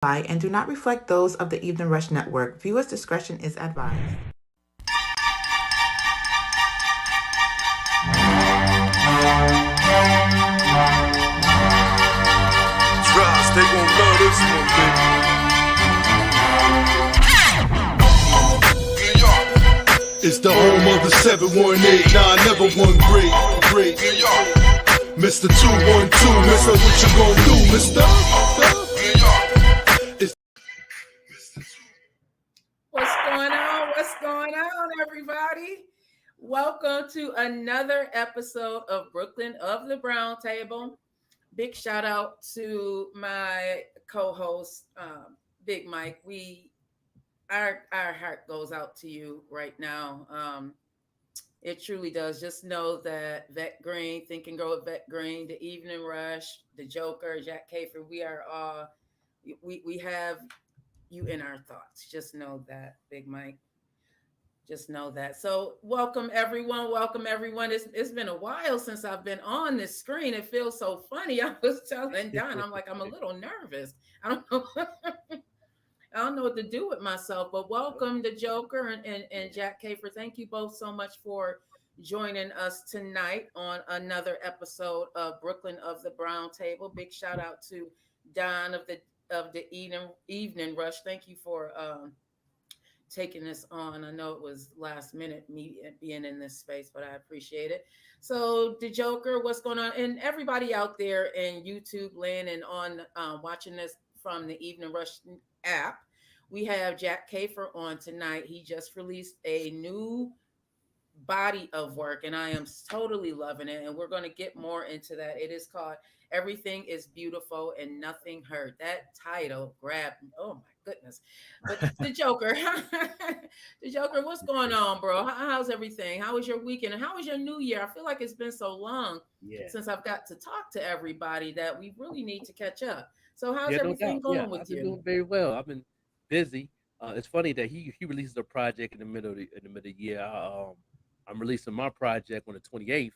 by and do not reflect those of the Evening Rush Network. Viewers' discretion is advised. Trust, they gon' love this one, baby. It's the home of the 718, nah, never one great. Mr. 212, Mr. What you gon' do, Mr. What's going on? What's going on, everybody? Welcome to another episode of Brooklyn of the Brown Table. Big shout out to my co-host, Big Mike. Our heart goes out to you right now. It truly does. Just know that Vet Green, Think and Grow with Vet Green, the Evening Rush, the Joker, Jack Kaper, we are all we have you in our thoughts. Just know that, Big Mike. Just know that. So, welcome everyone. Welcome everyone. It's been a while since I've been on this screen. It feels so funny. I was telling Don, I'm like, I'm a little nervous. I don't know. I don't know what to do with myself. But welcome the Joker and Jack Kafer. Thank you both so much for joining us tonight on another episode of Brooklyn of the Brown Table. Big shout out to Don of the evening rush. Thank you for taking this on. I know it was last minute me being in this space, but I appreciate it. So the Joker, what's going on? And everybody out there in YouTube land and on watching this from the Evening Rush app, we have Jack Kafer on tonight. He just released a new body of work and I am totally loving it, and we're going to get more into that. It is called Everything is Beautiful and Nothing Hurt. That title grabbed me. Oh my goodness. But the Joker, the Joker, what's going on, bro? How's everything? How was your weekend and how was your new year? I feel like it's been so long since I've got to talk to everybody that we really need to catch up. So how's No everything doubt. Yeah, going with I've been you? doing very well. I've been busy. It's funny that he releases a project in the middle of the year. I'm releasing my project on the 28th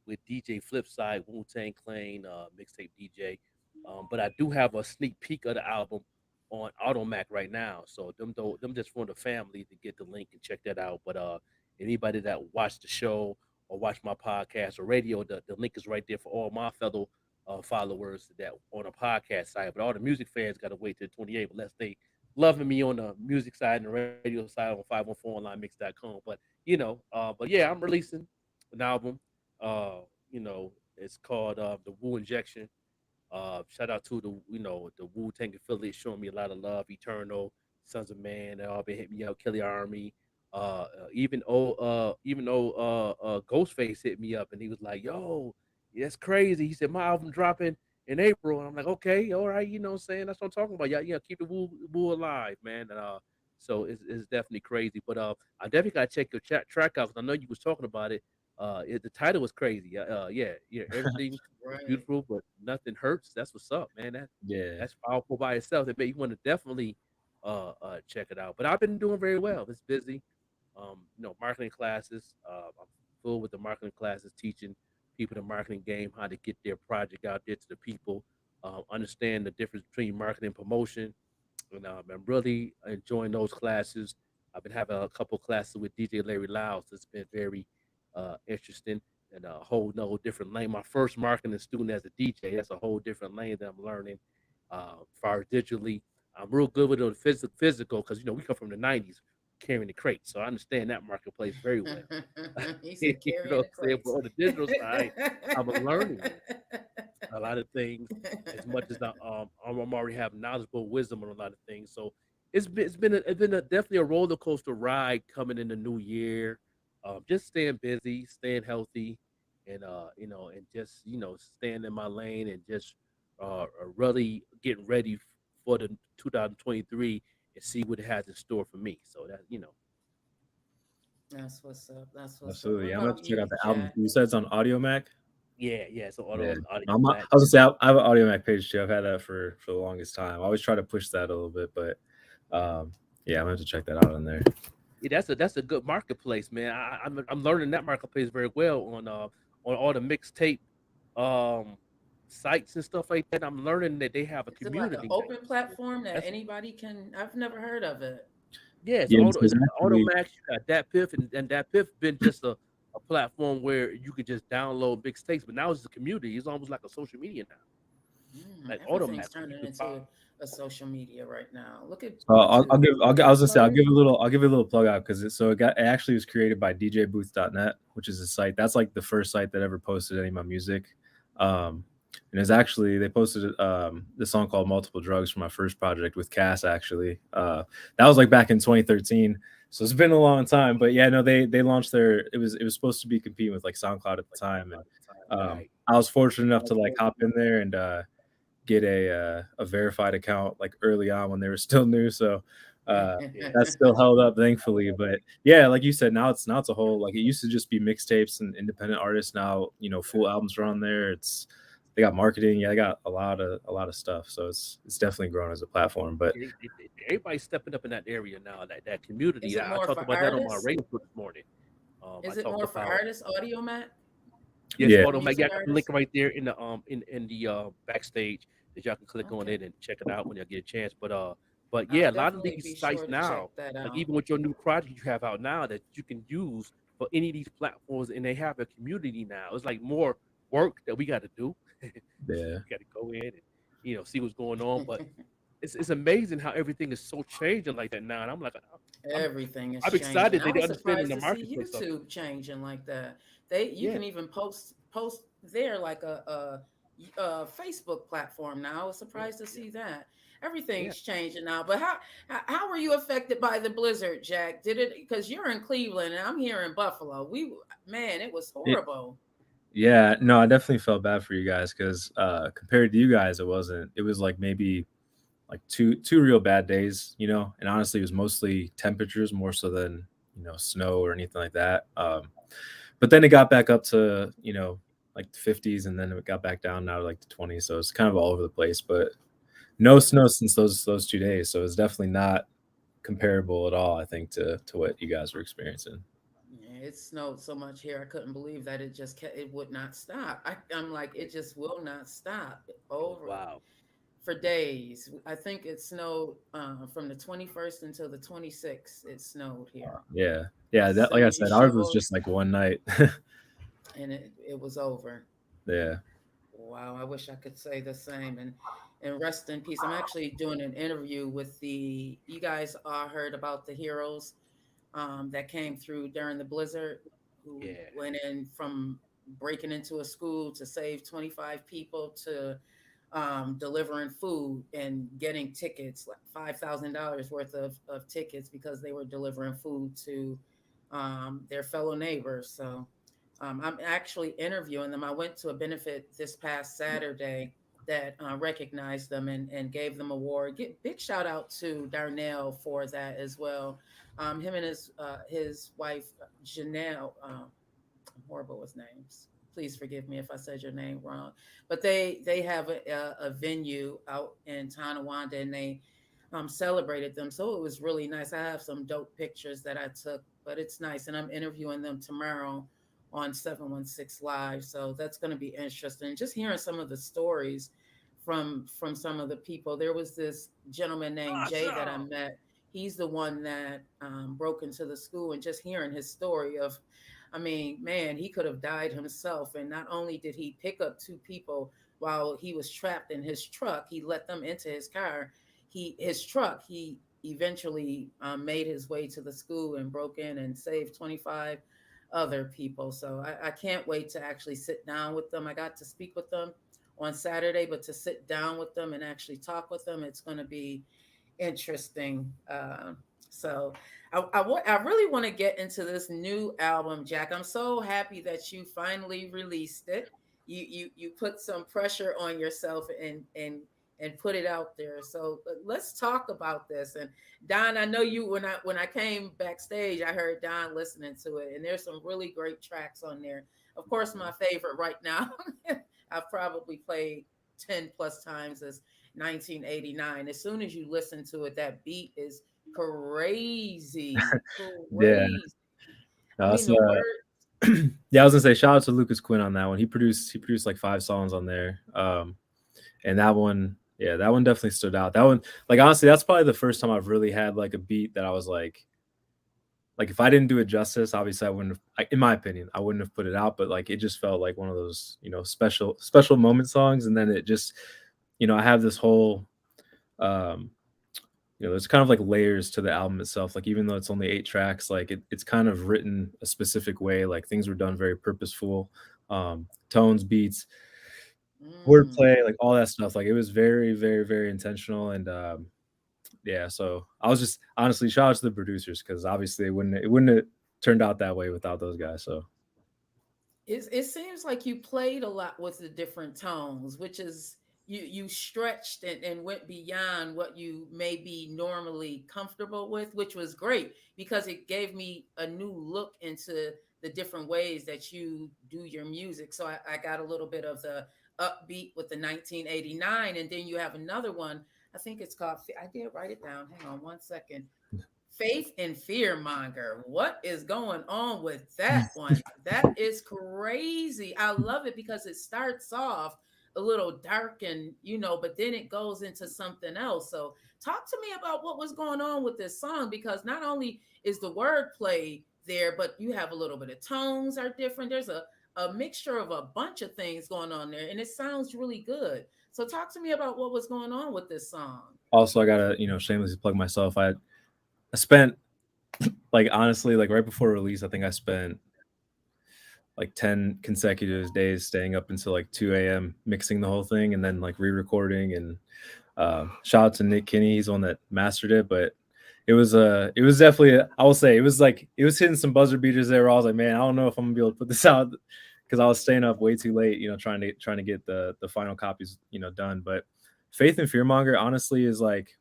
with DJ Flipside, Wu Tang Clan, mixtape DJ. But I do have a sneak peek of the album on Automac right now. So them just for the family to get the link and check that out. But anybody that watched the show or watched my podcast or radio, the link is right there for all my fellow followers that on a podcast side. But all the music fans got to wait till 28th unless they loving me on the music side and the radio side on 514onlinemix.com. But yeah, I'm releasing an album. Uh, it's called the Wu Injection. Shout out to the Wu Tang affiliate showing me a lot of love. Eternal, Sons of Man, they all been hitting me up. Kelly Army, even though Ghostface hit me up and he was like, "Yo, that's crazy." He said my album dropping in April, and I'm like, "Okay, all right, you know what I'm saying? That's what I'm talking about. Yeah, keep the Wu alive, man." And so it's definitely crazy. But I definitely gotta check your track out because I know you was talking about it. The title was crazy. Yeah. Everything is Right. beautiful, but nothing hurts. That's what's up, man. Yeah. That's powerful by itself. That make you want to definitely check it out. But I've been doing very well. It's busy. Marketing classes. I'm full with the marketing classes, teaching people the marketing game, how to get their project out there to the people, understand the difference between marketing and promotion. And I'm really enjoying those classes. I've been having a couple classes with DJ Larry Lyles. It's been very interesting and a whole no different lane. My first marketing student as a DJ, that's a whole different lane that I'm learning. As far as digitally, I'm real good with the physical because we come from the '90s carrying the crates, so I understand that marketplace very well. He said you carrying know the what I'm saying? But crates. on the digital side, I'm learning a lot of things as much as I'm already have knowledgeable wisdom on a lot of things. So it's been definitely a roller coaster ride coming in the new year. Just staying busy, staying healthy, and and just staying in my lane and just really getting ready for the 2023 and see what it has in store for me. So that. That's what's up. That's what's up. What Absolutely. I'm about about to check out you, the album. Jack? You said it's on Audio Mac? Yeah. So Yeah. audio I'm not, Mac. I was gonna say I have an Audio Mac page too. I've had that for the longest time. I always try to push that a little bit, but yeah, I'm gonna have to check that out on there. Yeah, that's a good marketplace, man. I'm learning that marketplace very well on all the mixtape um sites and stuff like that. I'm learning that they have a Is it like an community open platform that that's anybody can? I've never heard of it. yeah, it's Yeah, auto it's it's actually Automax. You got that Piff, and that Piff been just a platform where you could just download big stakes, but now it's a community. It's almost like a social media now, like Everything's Automax, where you turning can into follow. a social media right now. Look at So I'll YouTube. give. I was gonna say Plug. I'll give you a little plug out because it actually was created by DJBooth.net, which is a site that's like the first site that ever posted any of my music. Um, and it's actually they posted this song called "Multiple Drugs" from my first project with Cass. Actually, that was like back in 2013. So it's been a long time, but yeah, no, they launched their. It was supposed to be competing with like SoundCloud at the time, and Right. I was fortunate enough to like hop in there and get a verified account like early on when they were still new. So Yeah. that's still held up, thankfully. But yeah, like you said, now it's a whole like it used to just be mixtapes and independent artists. Now full albums are on there. They got marketing. Yeah, they got a lot of stuff. So it's definitely grown as a platform. But Everybody's stepping up in that area now. That community. Is it I more talked for about that on my artists? radio show this morning. I Is it talked more for about artists? Audio Mac? yes, yeah, Automatic. Yeah, Music I got the link artists? right there in the in the backstage that y'all can click on Okay. it and check it out when y'all get a chance. But I'll yeah, a lot of definitely these be sites sure to check now, that like out. even with your new project you have out now that you can use for any of these platforms, and they have a community now. It's like more work that we got to do. yeah, We got to go in and see what's going on. But it's amazing how everything is so changing like that now. And I'm like, I'm Everything is I'm changing. excited I that they're was understanding surprised the to see marketplace of it. YouTube changing like that. You Yeah, can even post there like a Facebook platform now. I was yeah, surprised to yeah, see that. yeah. Everything's changing now. But how were you affected by the blizzard, Jack? Did it because you're in Cleveland and I'm here in Buffalo? Man, it was it, horrible. yeah. No, I definitely felt bad for you guys because compared to you guys, it wasn't. It was like maybe like two real bad days, and honestly it was mostly temperatures more so than snow or anything like that. But then it got back up to like the 50s, and then it got back down now to like the 20s, so it's kind of all over the place. But no snow since those 2 days, so it's definitely not comparable at all, I think, to what you guys were experiencing. Yeah, it snowed so much here. I couldn't believe that it would not stop. I'm like, it just will not stop It was over wild. for days. I think it snowed from the 21st until the 26th. It snowed here. Yeah, As that, like soon I as you said, ours was shoveled, just like one night. and it was over. Yeah. Wow, I wish I could say the same. And rest in peace. I'm actually doing an interview with you guys all heard about the heroes that came through during the blizzard, who Yeah. went in from breaking into a school to save 25 people to delivering food and getting tickets, like $5,000 worth of tickets because they were delivering food to their fellow neighbors. So I'm actually interviewing them. I went to a benefit this past Saturday that recognized them and gave them award. Big shout out to Darnell for that as well. Him and his wife Janelle. I'm horrible with names. Please forgive me if I said your name wrong. But they have a venue out in Tonawanda, and they celebrated them. So it was really nice. I have some dope pictures that I took, but it's nice. And I'm interviewing them tomorrow on 716 Live. So that's going to be interesting. Just hearing some of the stories from some of the people. There was this gentleman named Jay that I Awesome. met. He's the one that broke into the school, and just hearing his story of, I mean, man, he could have died himself. And not only did he pick up two people while he was trapped in his truck, he let them into his car. His truck. He eventually made his way to the school and broke in and saved 25 other people. So I can't wait to actually sit down with them. I got to speak with them on Saturday, but to sit down with them and actually talk with them, it's going to be interesting. So I really want to get into this new album, Jack. I'm so happy that you finally released it. You put some pressure on yourself and put it out there. So let's talk about this. And Don, I know you when I came backstage, I heard Don listening to it, and there's some really great tracks on there. Of course, my favorite right now, I've probably played 10 plus times, is 1989. As soon as you listen to it, that beat is crazy, Yeah. crazy. I No, mean, that's the word. Yeah, I was gonna say shout out to Lucas Quinn on that one. He produced like 5 songs on there. And that one, yeah, that one definitely stood out. That one, like honestly, that's probably the first time I've really had like a beat that I was like if I didn't do it justice, obviously I wouldn't have, in my opinion, I wouldn't have put it out, but like it just felt like one of those, special moment songs. And then it just, I have this whole there's kind of like layers to the album itself. Like even though it's only 8 tracks, like it's kind of written a specific way. Like things were done very purposeful. Tones, beats, wordplay, like all that stuff. Like it was very, very, very intentional. And yeah, so I was just honestly shout out to the producers because obviously it wouldn't have turned out that way without those guys. So It seems like you played a lot with the different tones, which is you stretched and went beyond what you may be normally comfortable with, which was great because it gave me a new look into the different ways that you do your music. So I got a little bit of the upbeat with the 1989, and then you have another one. I think it's called. I did write it down. Hang on one second. Faith and Fear Monger. What is going on with that one? That is crazy. I love it because it starts off a little dark and, but then it goes into something else. So, talk to me about what was going on with this song because not only is the wordplay there, but you have a little bit of tones are different. There's a mixture of a bunch of things going on there, and it sounds really good. So, talk to me about what was going on with this song. also I gotta, shamelessly plug myself. I spent like honestly, like right before release, I think I spent like 10 consecutive days staying up until like 2 a.m. mixing the whole thing and then like re-recording. And shout out to Nick Kinney, he's the one that mastered it. But it was definitely I will say it was hitting some buzzer beaters there where I was like, man, I don't know if I'm gonna be able to put this out because I was staying up way too late, trying to get the final copies, done. But Faith and Fearmonger honestly is like,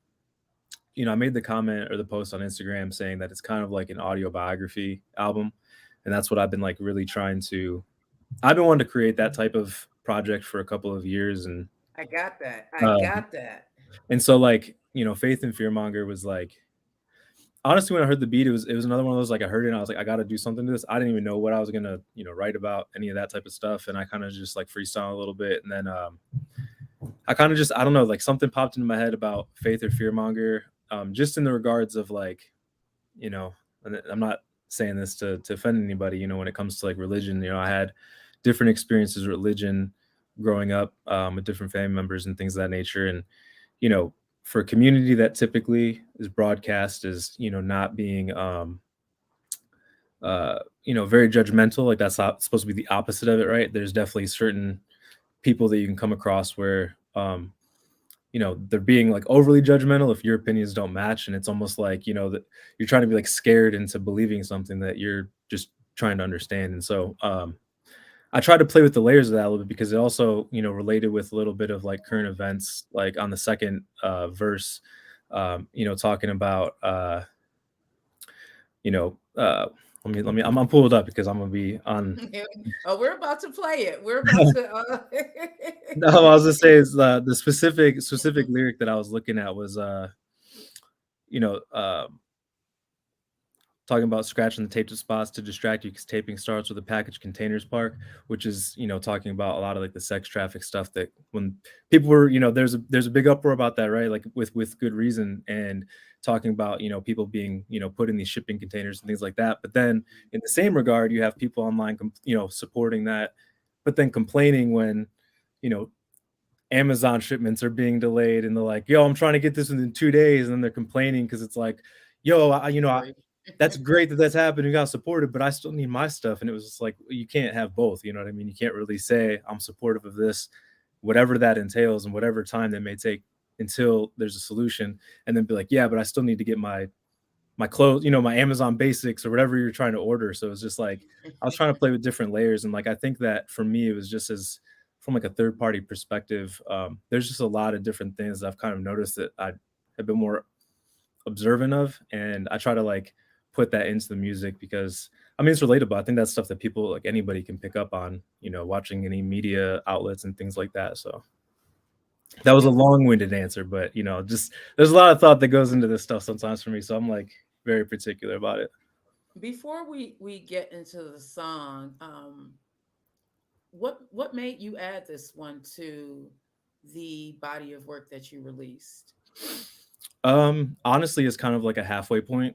I made the comment or the post on Instagram saying that it's kind of like an audio biography album. And that's what I've been like really I've been wanting to create that type of project for a couple of years. And, I got that. I um, got that. and so like, Faith and Fearmonger was like, honestly, when I heard the beat, it was another one of those, like I heard it and I was like, I got to do something to this. I didn't even know what I was going to, write about any of that type of stuff. And I kind of just like freestyle a little bit. And then, I kind of just, I don't know, like something popped into my head about Faith or Fearmonger, just in the regards of like, and I'm not saying this to offend anybody, when it comes to like religion, I had different experiences with religion growing up, with different family members and things of that nature. And, for a community that typically is broadcast as, not being, very judgmental, like that's supposed to be the opposite of it, right? There's definitely certain people that you can come across where, they're being like overly judgmental if your opinions don't match. And it's almost like, that you're trying to be like scared into believing something that you're just trying to understand. And so, I try to play with the layers of that a little bit because it also, related with a little bit of like current events, like on the second verse, talking about, you know, I'm pulled up because I'm gonna be on. Oh, we're about to play it. We're about to. No, I was gonna say is the specific lyric that I was looking at was you know, talking about scratching the taped spots to distract you because taping starts with a package containers park, which is, talking about a lot of like the sex traffic stuff that when people were, there's a big uproar about that, right? Like with good reason, and talking about, people being, put in these shipping containers and things like that. But then in the same regard, you have people online, supporting that, but then complaining when, you know, Amazon shipments are being delayed and they're like, yo, I'm trying to get this within 2 days. And then they're complaining because it's like, yo, that's great that that's happened. You got supported, but I still need my stuff. And it was just like, you can't have both. You know what I mean? You can't really say I'm supportive of this, whatever that entails and whatever time that may take until there's a solution. And then be like, yeah, but I still need to get my clothes, my Amazon basics or whatever you're trying to order. So it's just like, I was trying to play with different layers. And like, I think that for me, it was just as from like a third party perspective, there's just a lot of different things that I've kind of noticed that I have been more observant of. And I try to like put that into the music because I mean, it's relatable. I think that's stuff that people, like anybody can pick up on, watching any media outlets and things like that. So that was a long-winded answer, but just there's a lot of thought that goes into this stuff sometimes for me. So I'm like very particular about it. Before we get into the song, what made you add this one to the body of work that you released? Honestly, it's kind of like a halfway point.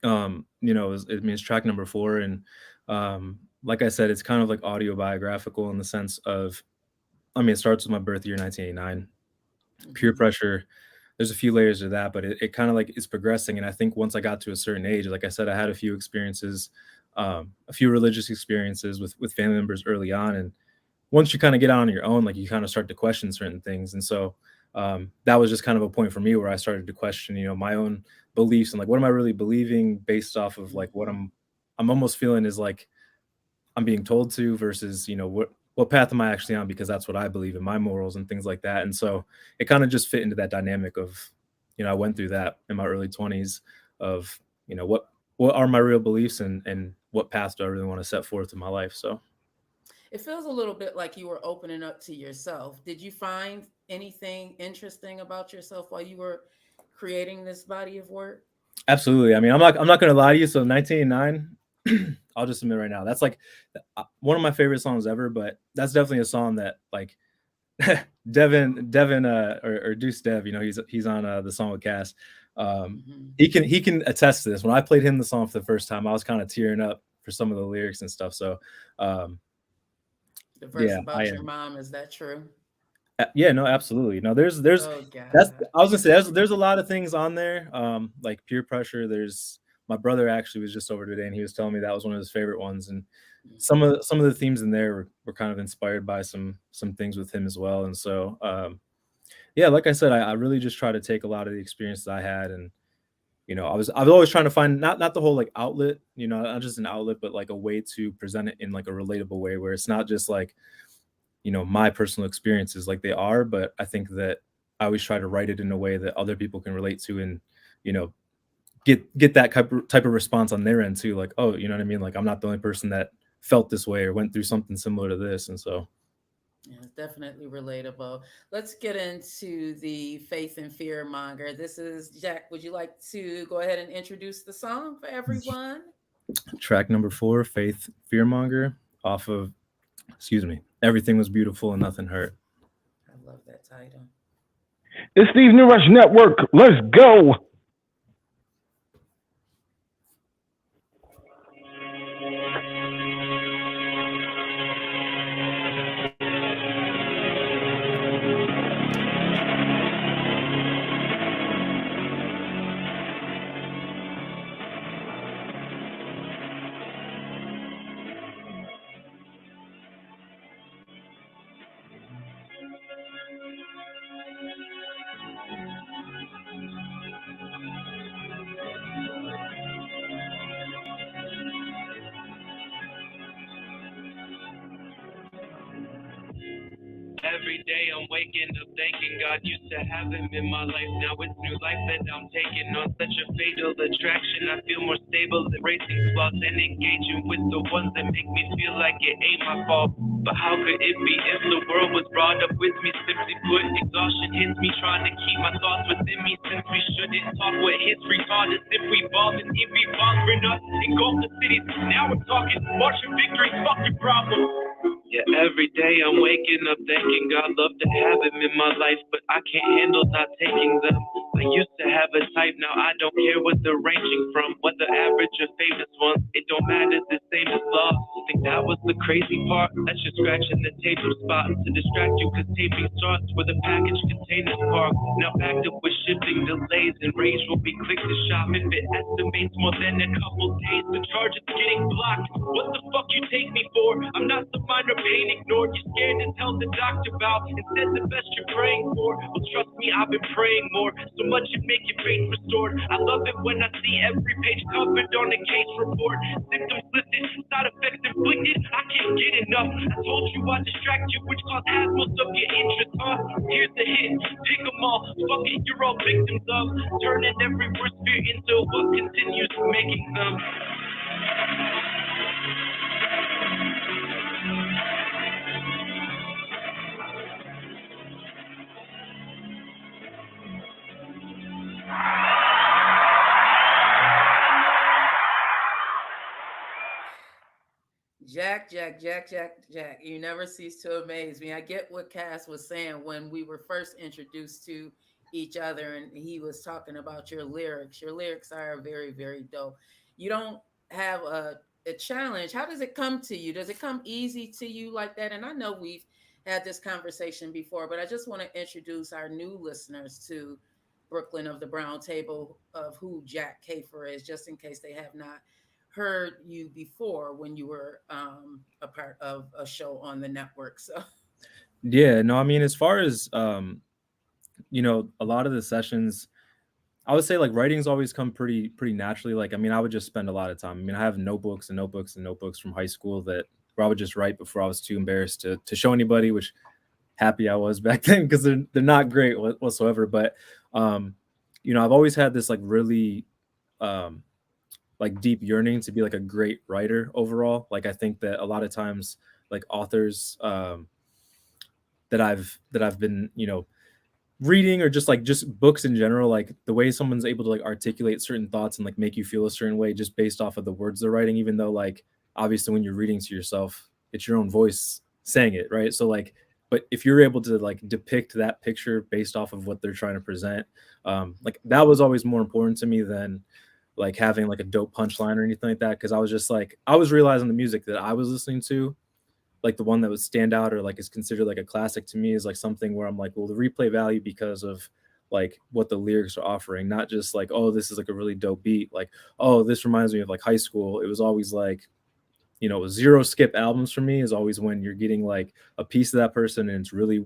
It means track number 4, and like I said, it's kind of like autobiographical in the sense of, I mean, it starts with my birth year, 1989. Peer Hmm. pressure. There's a few layers to that, but it kind of like is progressing. And I think once I got to a certain age, like I said, I had a few experiences, a few religious experiences with family members early on, and once you kind of get out on your own, like you kind of start to question certain things. And so that was just kind of a point for me where I started to question, my own beliefs and like, what am I really believing based off of like what Hmm. I'm almost feeling is like I'm being told to versus, what path am I actually on? Because that's what I believe in, my morals and things like that. And so it kind of just fit into that dynamic of, I went through that in my early 20s of, what are my real beliefs and what path do I really want to set forth in my life. So It feels a little bit like you were opening up to yourself. Did you find anything interesting about yourself while you were creating this body of work? absolutely. I mean, I'm not gonna lie to you. So 1989, I'll just admit right now, that's like one of my favorite songs ever. But that's definitely a song that like Devin, or Deuce Dev, he's on the song with Cass. Hmm. He can attest to this. When I played him the song for the first time, I was kind of tearing up for some of the lyrics and stuff. So um, The verse yeah, I about your am. mom, is that true? Yeah, no, absolutely. No, there's Oh that's God. I was gonna say there's a lot of things on there. Like peer pressure. There's my brother actually was just over today and he was telling me that was one of his favorite ones. And Hmm. some of the themes in there were kind of inspired by some things with him as well. And so yeah, like I said, I really just try to take a lot of the experiences I had, and I was always trying to find not the whole like outlet, not just an outlet, but like a way to present it in like a relatable way where it's not just like, my personal experiences like they are, but I think that I always try to write it in a way that other people can relate to and, you know, get that type of response on their end too. Like, oh, you know what I mean? Like I'm not the only person that felt this way or went through something similar to this. And so Yeah, it's definitely relatable. Let's get into the faith and fear monger. This is Jack. Would you like to go ahead and introduce the song for everyone? track number 4, Faith Fearmonger, off of, excuse me, Everything Was Beautiful and Nothing Hurt. I love that title. It's the Evening Rush Network. Let's go. Every day I'm waking up thanking God used to have him in my life. Now it's new life that I'm taking on such a fatal attraction. I feel more stable than racing slots and engaging with the ones that make me feel like it ain't my fault. But how could it be if the world was brought up with me? Simply put, exhaustion hits me trying to keep my thoughts within me. Since we shouldn't talk what history taught us, if we evolved and if we evolving us, engulf the cities. Now we're talking marching victories, fuck your problem. Yeah, every day I'm waking up thanking God, love to have him in my life, but I can't handle not taking them. I used to have a type, now I don't care what they're ranging from, whether average or famous ones, it don't matter, the same as lost. Think that was the crazy part, that's just scratching the table spot to distract you, cause taping starts where the package containers park. Now back up with shipping delays and rage will be quick to shop if it estimates more than a couple days. The charge is getting blocked, what the fuck you take me for? I'm not the minor pain ignored, you're scared to tell the doctor about. Instead the best you're praying for, well trust me I've been praying more, so much it make your faith restored. I love it when I see every page covered on a case report. Symptoms listed, side effects inflicted, I can't get enough. I told you I distract you, which cause has most of your interest, huh? Here's the hit, pick them all, fuck it, you're all victims of turning every worst fear into what continues making them. Jack. You never cease to amaze me. I get what Cass was saying when we were first introduced to each other and he was talking about your lyrics. Your lyrics are very, very dope. You don't have a challenge. How does it come to you? Does it come easy to you like that? And I know we've had this conversation before, but I just want to introduce our new listeners to Brooklyn of the Brown Table of who Jack Kaper is, just in case they have not heard you before when you were a part of a show on the network. So Yeah, no, I mean, as far as a lot of the sessions, I would say like writing's always come pretty naturally. Like, I mean, I would just spend a lot of time. I mean, I have notebooks and notebooks and notebooks from high school that where I would just write before I was too embarrassed to show anybody, which happy I was back then because they're not great whatsoever. But I've always had this like really um like deep yearning to be like a great writer overall. Like, I think that a lot of times like authors that I've been, reading, or just books in general, like the way someone's able to like articulate certain thoughts and like make you feel a certain way just based off of the words they're writing, even though like obviously when you're reading to yourself, it's your own voice saying it, right? So like, but if you're able to like depict that picture based off of what they're trying to present, like that was always more important to me than like having like a dope punchline or anything like that. Cause I was just like, I was realizing the music that I was listening to, like the one that would stand out or like is considered like a classic to me, is like something where I'm like, well, the replay value because of like what the lyrics are offering, not just like, oh, this is like a really dope beat. Like, oh, this reminds me of like high school. It was always like, zero skip albums for me is always when you're getting like a piece of that person and it's really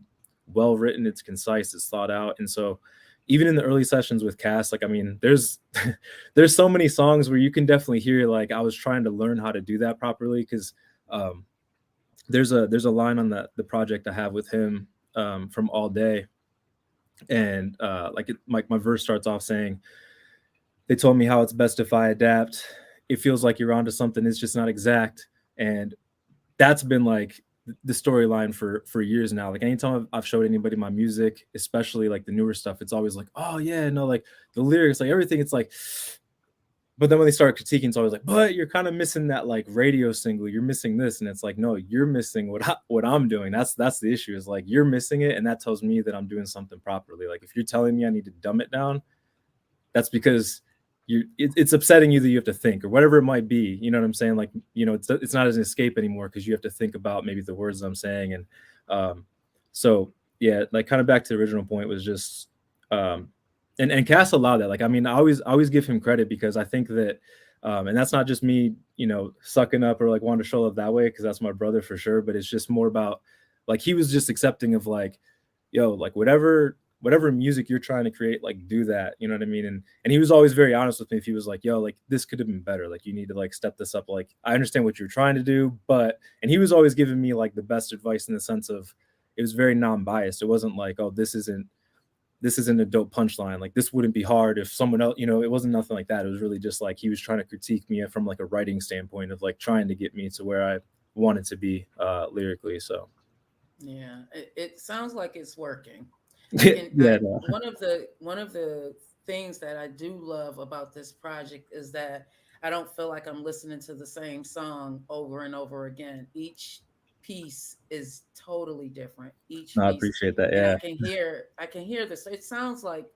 well written, it's concise, it's thought out. And so even in the early sessions with Cass, like, I mean, there's there's so many songs where you can definitely hear like I was trying to learn how to do that properly. Because there's a line on the project I have with him, from All Day, and like my verse starts off saying, "They told me how it's best if I adapt. It feels like you're onto something. It's just not exact." And that's been like the storyline for years now. Like anytime I've showed anybody my music, especially like the newer stuff, it's always like, "Oh yeah, no, like the lyrics, like everything." It's like, but then when they start critiquing, it's always like, but you're kind of missing that like radio single. You're missing this, and it's like, no, you're missing what I'm doing. That's the issue. Is like you're missing it, and that tells me that I'm doing something properly. Like if you're telling me I need to dumb it down, that's because it's upsetting you that you have to think or whatever it might be. You know what I'm saying? Like, it's not as an escape anymore because you have to think about maybe the words I'm saying. And so yeah, like kind of back to the original point was just and Cass allowed that. Like, I mean, I always give him credit because I think that and that's not just me, sucking up or like wanting to show love that way, because that's my brother for sure. But it's just more about like he was just accepting of like, yo, like whatever music you're trying to create, like do that. You know what I mean? And he was always very honest with me if he was like, yo, like this could have been better. Like you need to like step this up. Like I understand what you're trying to do, and he was always giving me like the best advice in the sense of it was very non-biased. It wasn't like, oh, this isn't a dope punchline. Like this wouldn't be hard if someone else, it wasn't nothing like that. It was really just like he was trying to critique me from like a writing standpoint of like trying to get me to where I wanted to be lyrically. So yeah, it sounds like it's working. yeah, no. One of the things that I do love about this project is that I don't feel like I'm listening to the same song over and over again. Each piece is totally different. Each No, I piece, appreciate that. and Yeah. I can hear this. It sounds like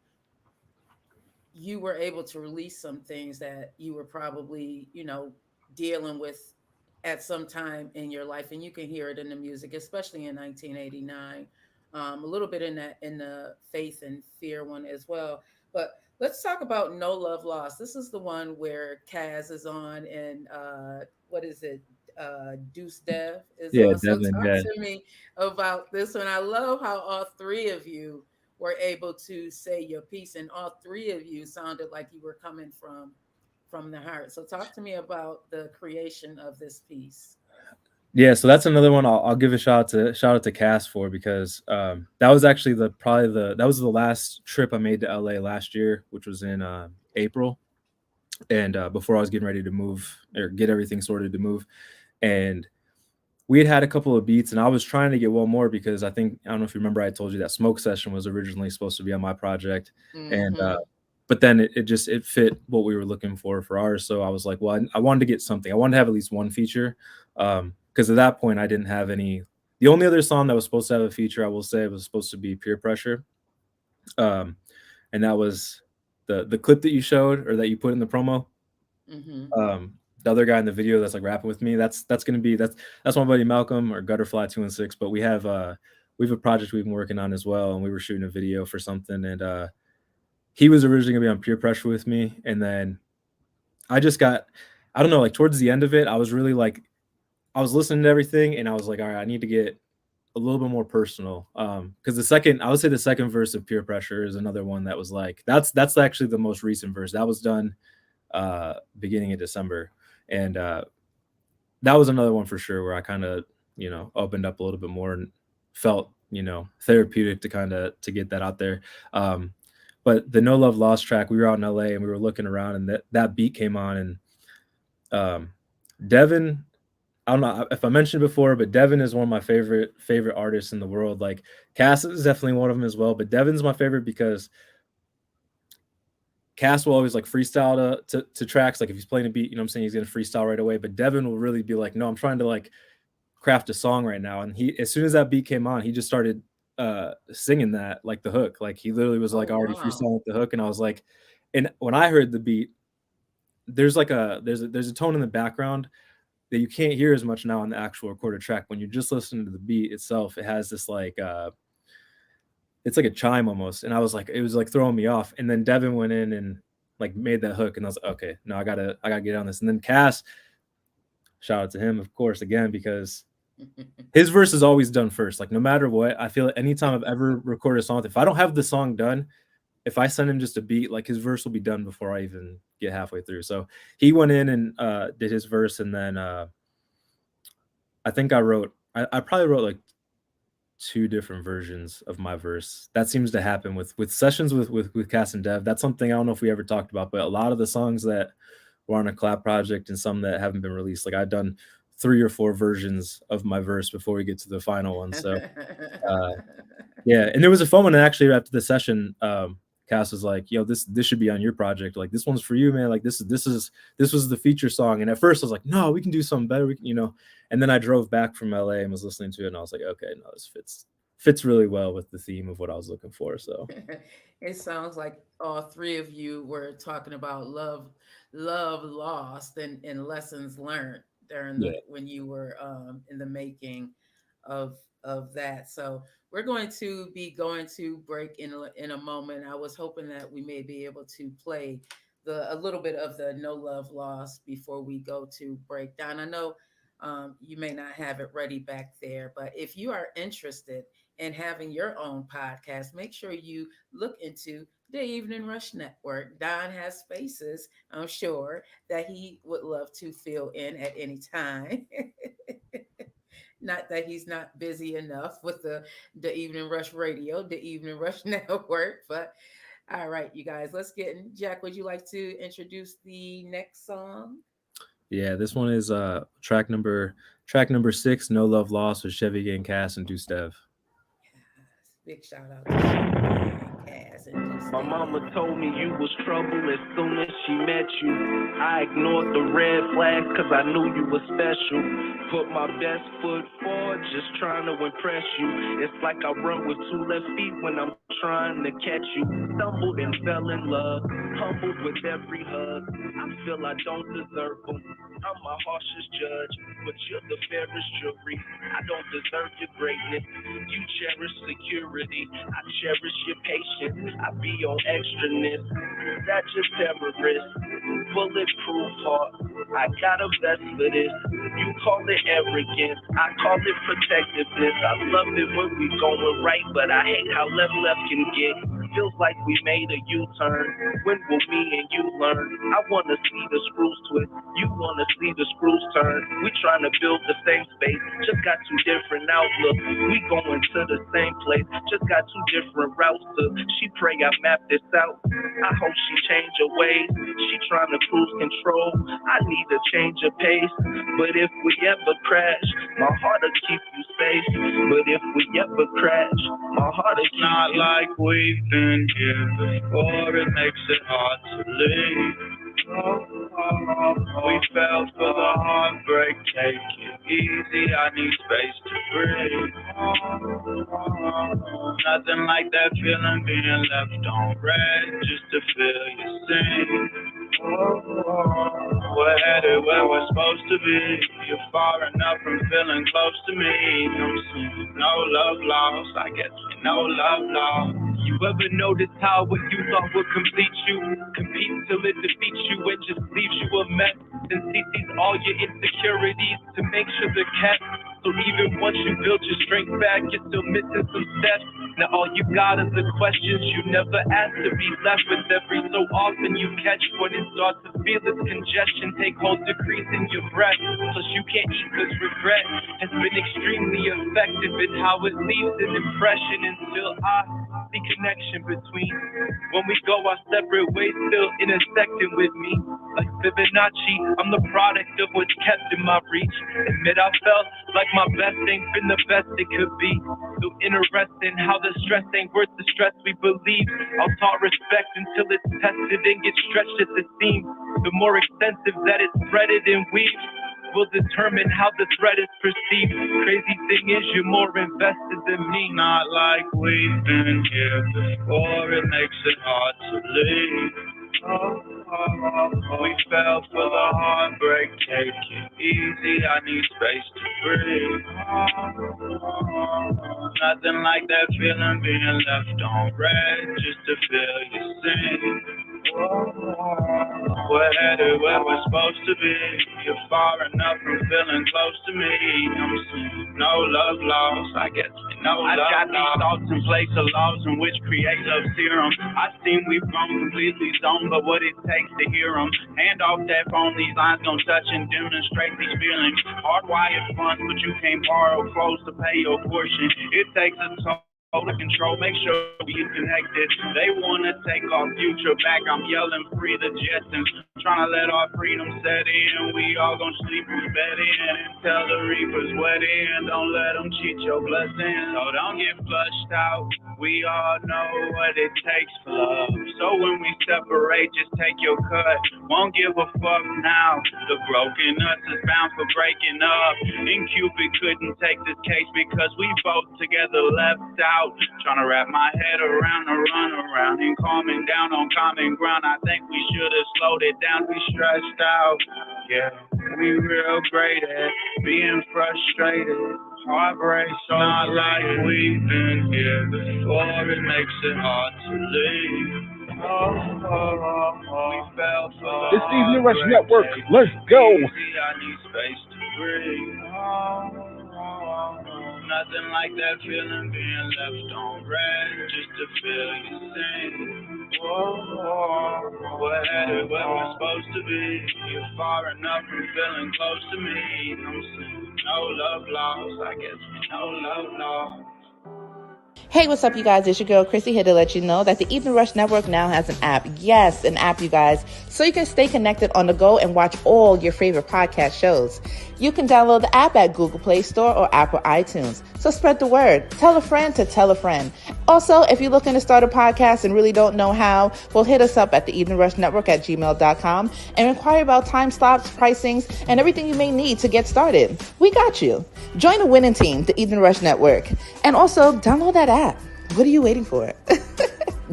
you were able to release some things that you were probably, dealing with at some time in your life, and you can hear it in the music, especially in 1989. A little bit in the faith and fear one as well. But let's talk about No Love Lost. This is the one where Kaz is on, and what is it? Deuce Dev is Yeah, on. So Devin. talk Yeah. to me about this one. I love how all three of you were able to say your piece, and all three of you sounded like you were coming from the heart. So talk to me about the creation of this piece. Yeah, so that's another one I'll give a shout out to Cass for, because that was actually that was the last trip I made to LA last year, which was in April, and before I was getting ready to move or get everything sorted to move. And we had a couple of beats, and I was trying to get one more because I don't know if you remember, I told you that Smoke Session was originally supposed to be on my project, and Mm-hmm. but then it fit what we were looking for ours. So I was like, well, I wanted to get something. I wanted to have at least one feature. because at that point I didn't have any. The only other song that was supposed to have a feature, I will say, was supposed to be Peer Pressure, and that was the clip that you showed or that you put in the promo. The other guy in the video that's like rapping with me, that's gonna be that's my buddy Malcolm, or Gutterfly 216. But we have a project we've been working on as well, and we were shooting a video for something, and he was originally gonna be on Peer Pressure with me, and then I just got, I don't know, like towards the end of it, I was really like, I was listening to everything, and I was like, all right, I need to get a little bit more personal, because I would say the second verse of Peer Pressure is another one that was like, that's actually the most recent verse that was done beginning of December, and that was another one for sure where I kind of, opened up a little bit more and felt, therapeutic to kind of to get that out there. But the No Love Lost track, we were out in LA and we were looking around, and that beat came on, and Devin, I don't know if I mentioned it before, but Devin is one of my favorite artists in the world. Like Cass is definitely one of them as well, but Devin's my favorite because Cass will always like freestyle to tracks. Like if he's playing a beat, I'm saying, he's gonna freestyle right away. But Devin will really be like, no, I'm trying to like craft a song right now. And he, as soon as that beat came on, he just started singing that, like the hook. Like he literally was like already freestyling with the hook, and I was like, and when I heard the beat, there's a tone in the background that you can't hear as much now on the actual recorded track. When you're just listening to the beat itself, it has this like it's like a chime almost, and I was like, it was like throwing me off. And then Devin went in and like made that hook, and I was like, okay, no, I gotta get on this. And then Cass, shout out to him, of course, again, because his verse is always done first. Like no matter what, I feel like anytime I've ever recorded a song, if I don't have the song done, if I send him just a beat, like his verse will be done before I even get halfway through. So he went in and did his verse, and then I think I probably wrote like 2 different versions of my verse. That seems to happen with sessions with Cass and Dev. That's something I don't know if we ever talked about, but a lot of the songs that were on a collab project and some that haven't been released, like I've done 3 or 4 versions of my verse before we get to the final one. So yeah, and there was a fun one actually after the session. Cass was like, yo, this should be on your project. Like this one's for you, man. Like this was the feature song. And at first I was like, no, we can do something better. We can, and then I drove back from LA and was listening to it, and I was like, okay, no, this fits really well with the theme of what I was looking for. So it sounds like all 3 of you were talking about love lost and lessons learned during when you were in the making of that. So we're going to be going to break in a moment. I was hoping that we may be able to play a little bit of the No Love Lost before we go to break. Don, I know you may not have it ready back there, but if you are interested in having your own podcast, make sure you look into the Evening Rush Network. Don has spaces, I'm sure, that he would love to fill in at any time. Not that he's not busy enough with the Evening Rush Radio, the Evening Rush Network, but all right, you guys, let's get in. Jack, would you like to introduce the next song? Yeah, this one is track number 6, No Love Lost, with Chevy Gang, Cass, and Deuce Dev. Yes, big shout out to Chevy Gang, Cass, and Deuce. My mama told me you was trouble as soon as she met you. I ignored the red flag cause I knew you were special. Put my best foot forward, just trying to impress you. It's like I run with 2 left feet when I'm trying to catch you. Stumbled and fell in love, humbled with every hug. I feel I don't deserve them. I'm my harshest judge, but you're the fairest jury. I don't deserve your greatness. You cherish security, I cherish your patience. I be on extraness, that's just terrorist. Bulletproof heart, I got a vest for this. You call it arrogance, I call it protectiveness. I love it when we going right, but I hate how left can get. Feels like we made a U-turn. When will me and you learn? I wanna see the screws twist, you wanna see the screws turn. We trying to build the same space, just got 2 different outlooks. We going to the same place, just got 2 different routes to. She pray I map this out, I hope she change her ways. She trying to cruise control, I need to change her pace. But if we ever crash, my heart'll keep you safe. But if we ever crash, my heart'll keep not you. Like we've been here before, it makes it hard to leave. We fell for the heartbreak, take it easy, I need space to breathe. Nothing like that feeling being left on red just to feel you sing. We're headed where we're supposed to be. You're far enough from feeling close to me. I'm seeing no love lost, I guess no love lost. You ever notice how what you thought would complete you compete till it defeats you and just leaves you a mess? Then CC's all your insecurities to make sure they're kept. So even once you build your strength back, you're still missing some steps. Now all you got is the questions you never asked to be left with. Every so often you catch when it starts to feel its congestion. Take hold, decrease in your breath. Plus you can't eat cause regret has been extremely effective in how it leaves an impression. Until I see connection between when we go our separate ways, still intersecting with me. Like Fibonacci, I'm the product of what's kept in my reach. Admit I felt like my best ain't been the best it could be. So interesting how the stress ain't worth the stress we believe. I'll taught respect until it's tested and gets stretched at the seam. The more extensive that it's threaded and weaved will determine how the threat is perceived. Crazy thing is you're more invested than me. Not like we've been here before, it makes it hard to leave. We fell for the heartbreak, take it easy, I need space to breathe. Nothing like that feeling being left on red just to feel you sing. We're headed where we're supposed to be. You're far enough from feeling close to me. I'm seeing no love lost, I guess no love lost. I got these thoughts in place of laws in which create love serum. I've seen we've grown completely zoned, but what it takes to hear them. Hand off that phone, these lines gon' touch and demonstrate these feelings. Hardwired funds, but you can't borrow clothes to pay your portion. It takes a toll to control, make sure we get connected. They wanna take our future back. I'm yelling free the Jetsons, trying to let our freedom set in. We all gon' sleep in bed in and tell the reapers wet in. Don't let them cheat your blessings, so don't get flushed out. We all know what it takes for love. So when we separate, just take your cut. Won't give a fuck now. The broken us is bound for breaking up. And Cupid couldn't take this case because we both together left out. Trying to wrap my head around the run around and calming down on common ground. I think we should have slowed it down. We stressed out. Yeah, we real great at being frustrated. Heartbreak's not like we've been here before. It makes it hard to leave. We fell for It's the Evening Rush Network. Let's go. I need space to breathe. Nothing like that feeling being left on red just to feel you sing. We're headed where we're supposed to be. You're far enough from feeling close to me. I'm seeing no love lost, I guess no love lost. Hey, what's up, you guys? It's your girl, Chrissy, here to let you know that the Evening Rush Network now has an app. Yes, an app, you guys, so you can stay connected on the go and watch all your favorite podcast shows. You can download the app at Google Play Store or Apple iTunes. So spread the word. Tell a friend to tell a friend. Also, if you're looking to start a podcast and really don't know how, well, hit us up at the Evening Rush Network at gmail.com and inquire about time slots, pricings, and everything you may need to get started. We got you. Join the winning team, the Evening Rush Network. And also, download that app. What are you waiting for?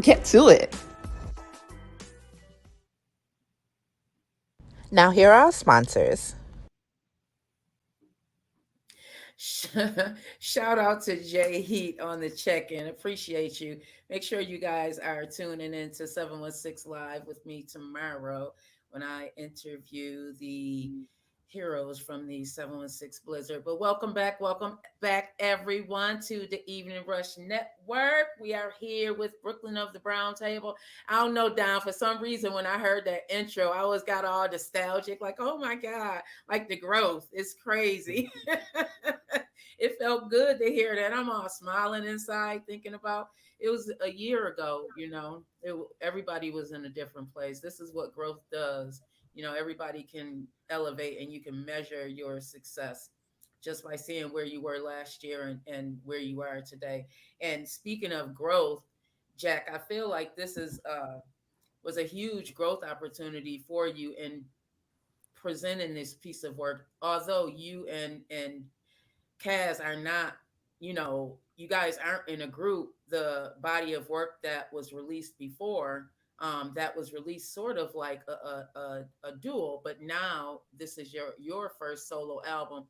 Get to it. Now, here are our sponsors. Shout out to Jay Heat on the check-in. Appreciate you. Make sure you guys are tuning in to 716 Live with me tomorrow when I interview the heroes from the 716 Blizzard. But welcome back, everyone, to the Evening Rush Network. We are here with Brooklyn of the Brown Table. I don't know, Don, for some reason, when I heard that intro, I always got all nostalgic, like, oh my God, like the growth. It's crazy. It felt good to hear that. I'm all smiling inside, thinking about it was a year ago, everybody was in a different place. This is what growth does. Everybody can elevate and you can measure your success just by seeing where you were last year and where you are today. And speaking of growth, Jack, I feel like this is was a huge growth opportunity for you in presenting this piece of work. Although you and Kaz are not, you guys aren't in a group. The body of work that was released before, that was released sort of like a duo, but now this is your first solo album.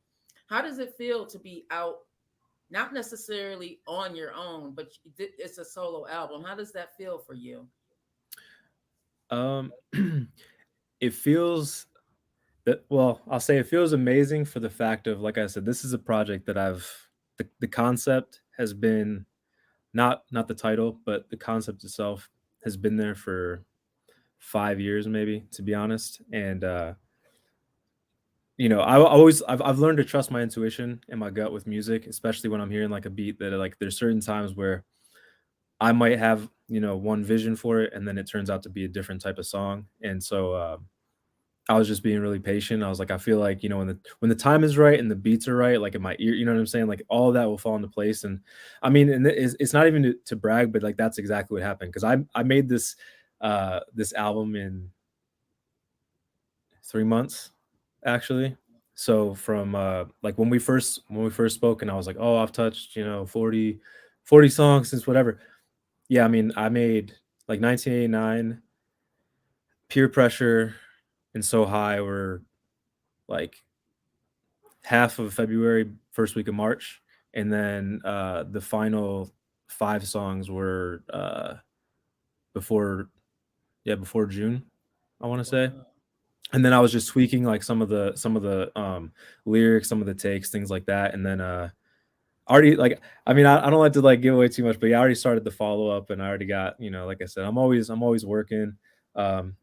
How does it feel to be out? Not necessarily on your own, but it's a solo album. How does that feel for you? Um, it feels that, well, I'll say it feels amazing for the fact of, like I said, this is a project that the concept has been, not the title, but the concept itself has been there for 5 years, maybe, to be honest. And I've learned to trust my intuition and my gut with music, especially when I'm hearing like a beat that, like, there's certain times where I might have, one vision for it, and then it turns out to be a different type of song. And so I was just being really patient. I was like, I feel like, when the time is right and the beats are right, like in my ear, you know what I'm saying? Like all of that will fall into place. And I mean, and it's not even to brag, but like that's exactly what happened. Cause I made this album in 3 months, actually. So from like when we first spoke, and I was like, oh, I've touched, 40 songs since whatever. Yeah, I mean, I made like 1989, Peer Pressure, and So High were like half of February, first week of March, and then the final 5 songs were before, yeah, before June, I want to say. Wow. And then I was just tweaking like some of the lyrics, some of the takes, things like that, and then already, like, I mean, I don't like to like give away too much, but yeah, I already started the follow up, and I already got, like I said, I'm always working. Um,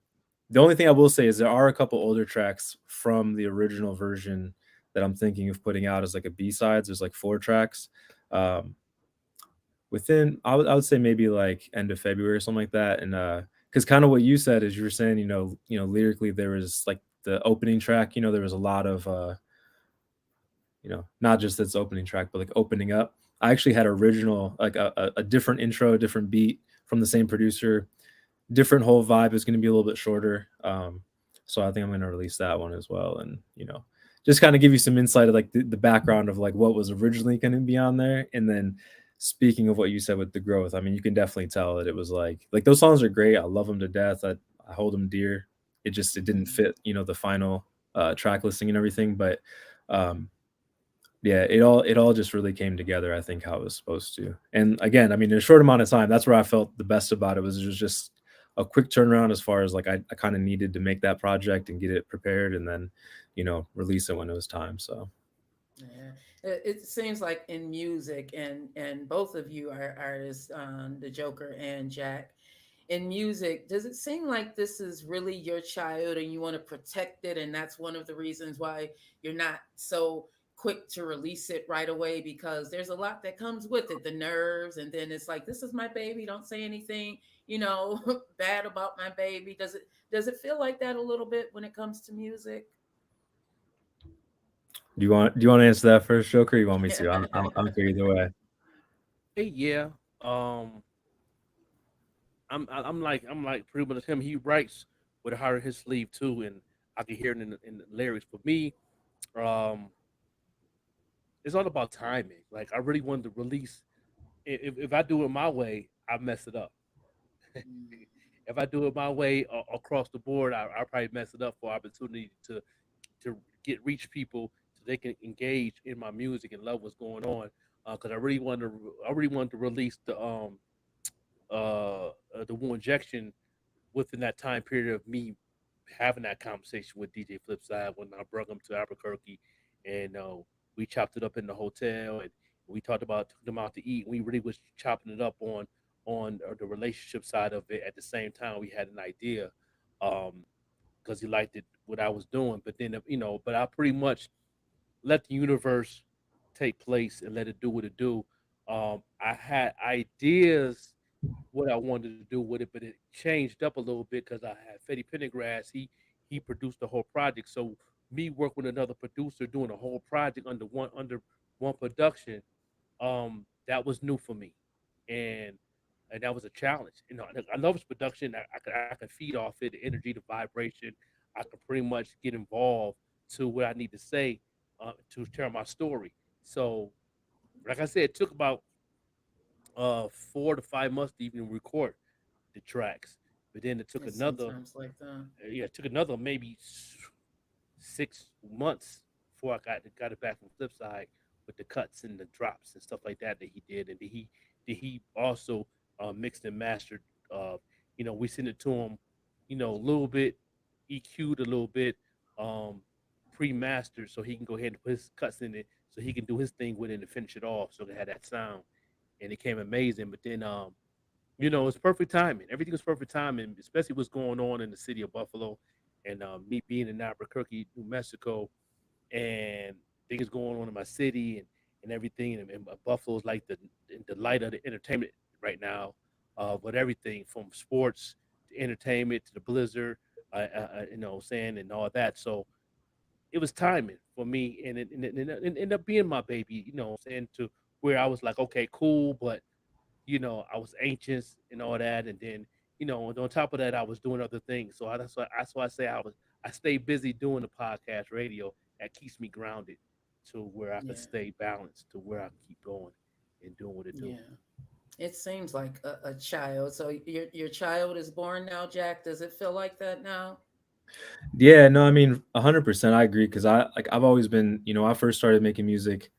the only thing I will say is there are a couple older tracks from the original version that I'm thinking of putting out as like a B sides. There's like 4 tracks. Um, within, I would say maybe like end of February or something like that. And because kind of what you said is, you were saying, lyrically there was like the opening track. There was a lot of not just its opening track, but like opening up. I actually had original, like a different intro, different beat from the same producer, different whole vibe. Is going to be a little bit shorter. So I think I'm going to release that one as well, and just kind of give you some insight of like the background of like what was originally going to be on there, and then speaking of what you said with the growth, I mean, you can definitely tell that it was like those songs are great. I love them to death. I hold them dear. It didn't fit, the final track listing and everything, but um, yeah, it all just really came together, I think, how it was supposed to. And again, I mean, in a short amount of time, that's where I felt the best about it. Was just a quick turnaround, as far as like I kind of needed to make that project and get it prepared, and then release it when it was time. So Yeah, it seems like in music, and both of you are artists, the Joker and Jack. In music, does it seem like this is really your child and you want to protect it, and that's one of the reasons why you're not so quick to release it right away, because there's a lot that comes with it, the nerves, and then it's like, this is my baby, don't say anything, bad about my baby. Does it feel like that a little bit when it comes to music? do you want to answer that first, Joker? Or you want me to? I'm okay either way. Hey, yeah. Um, I'm like pretty much him. He writes with a heart in his sleeve too, and I can hear it in the lyrics. For me, um, it's all about timing. Like I really wanted to release. If I do it my way, I mess it up. Mm. If I do it my way across the board, I'll probably mess it up for opportunity to get reach people so they can engage in my music and love what's going on. Because I really wanted to release the Wu injection within that time period of me having that conversation with DJ Flipside when I brought him to Albuquerque, and we chopped it up in the hotel, and we talked about took them out to eat. We really was chopping it up on the relationship side of it. At the same time, we had an idea, because he liked it what I was doing. But then but I pretty much let the universe take place and let it do what it do. I had ideas what I wanted to do with it, but it changed up a little bit because I had Fetty Pendergrass. He produced the whole project, so me working with another producer doing a whole project under one production, that was new for me, and and that was a challenge. You know, I love his production. I can feed off it, the energy, the vibration. I can pretty much get involved to what I need to say to tell my story. So, like I said, it took about 4 to 5 months to even record the tracks. But then it took It's another, sometimes like that. yeah, it took another maybe 6 months before I got it back from Flipside with the cuts and the drops and stuff like that he did, and he also mixed and mastered. Uh, we sent it to him, a little bit EQ'd a little bit, um, pre-mastered, so he can go ahead and put his cuts in it, so he can do his thing with it and finish it off, so it had that sound, and it came amazing. But then, it's perfect timing. Everything was perfect timing, especially what's going on in the city of Buffalo, and me being in Albuquerque, New Mexico, and things going on in my city and everything. And Buffalo's like the light of the entertainment right now, but everything from sports to entertainment to the blizzard, what I'm saying, and all that. So it was timing for me, and it ended up being my baby, what I'm saying, to where I was like, okay, cool, but I was anxious and all that, and then on top of that, I was doing other things. So that's why I say I stay busy doing the podcast radio. That keeps me grounded to where I can Yeah, stay balanced, to where I can keep going and doing what it do. yeah. It seems like a child. So your child is born now, Jack. Does it feel like that now? Yeah, no, I mean, 100%, I agree because I've always been, I first started making music.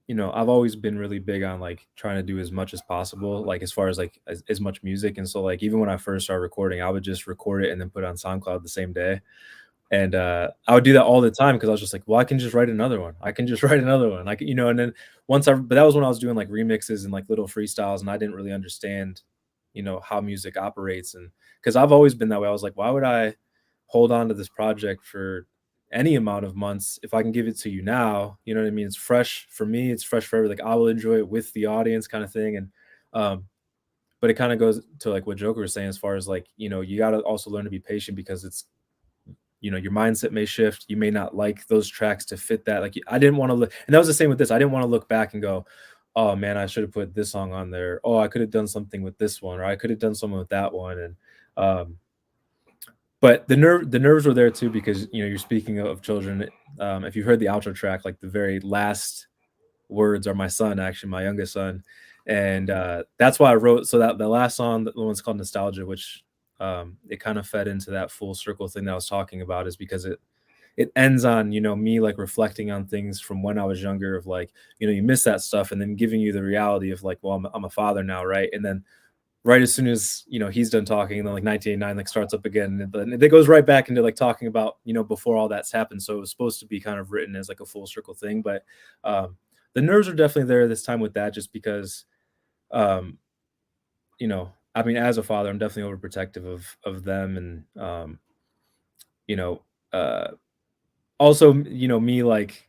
I've always been really big on like trying to do as much as possible, like as far as like as much music. And so like even when I first started recording, I would just record it and then put it on SoundCloud the same day. And I would do that all the time because I was just like, well, I can just write another one. I can just write another one. Like, and then but that was when I was doing like remixes and like little freestyles, and I didn't really understand, how music operates. And because I've always been that way, I was like, why would I hold on to this project for any amount of months if I can give it to you now? You know what I mean? It's fresh for me. It's fresh for everybody. Like I will enjoy it with the audience, kind of thing. And um, but it kind of goes to like what Joker was saying as far as like, you got to also learn to be patient because it's your mindset may shift. You may not like those tracks to fit that. Like I didn't want to look, and that was the same with this. I didn't want to look back and go, oh man, I should have put this song on there. Oh, I could have done something with this one, or I could have done something with that one. And um but the nerves were there too because you're speaking of children. If you've heard the outro track, like the very last words are my son, actually my youngest son. And that's why I wrote, so that the last song, the one's called Nostalgia, which it kind of fed into that full circle thing that I was talking about, is because it ends on me like reflecting on things from when I was younger, of like you miss that stuff, and then giving you the reality of like, well, I'm a father now, right? And then right as soon as he's done talking, and then like 1989 like starts up again, and then it goes right back into like talking about before all that's happened. So it was supposed to be kind of written as like a full circle thing, but the nerves are definitely there this time with that, just because um I mean, as a father, I'm definitely overprotective of them. And you know uh also, me like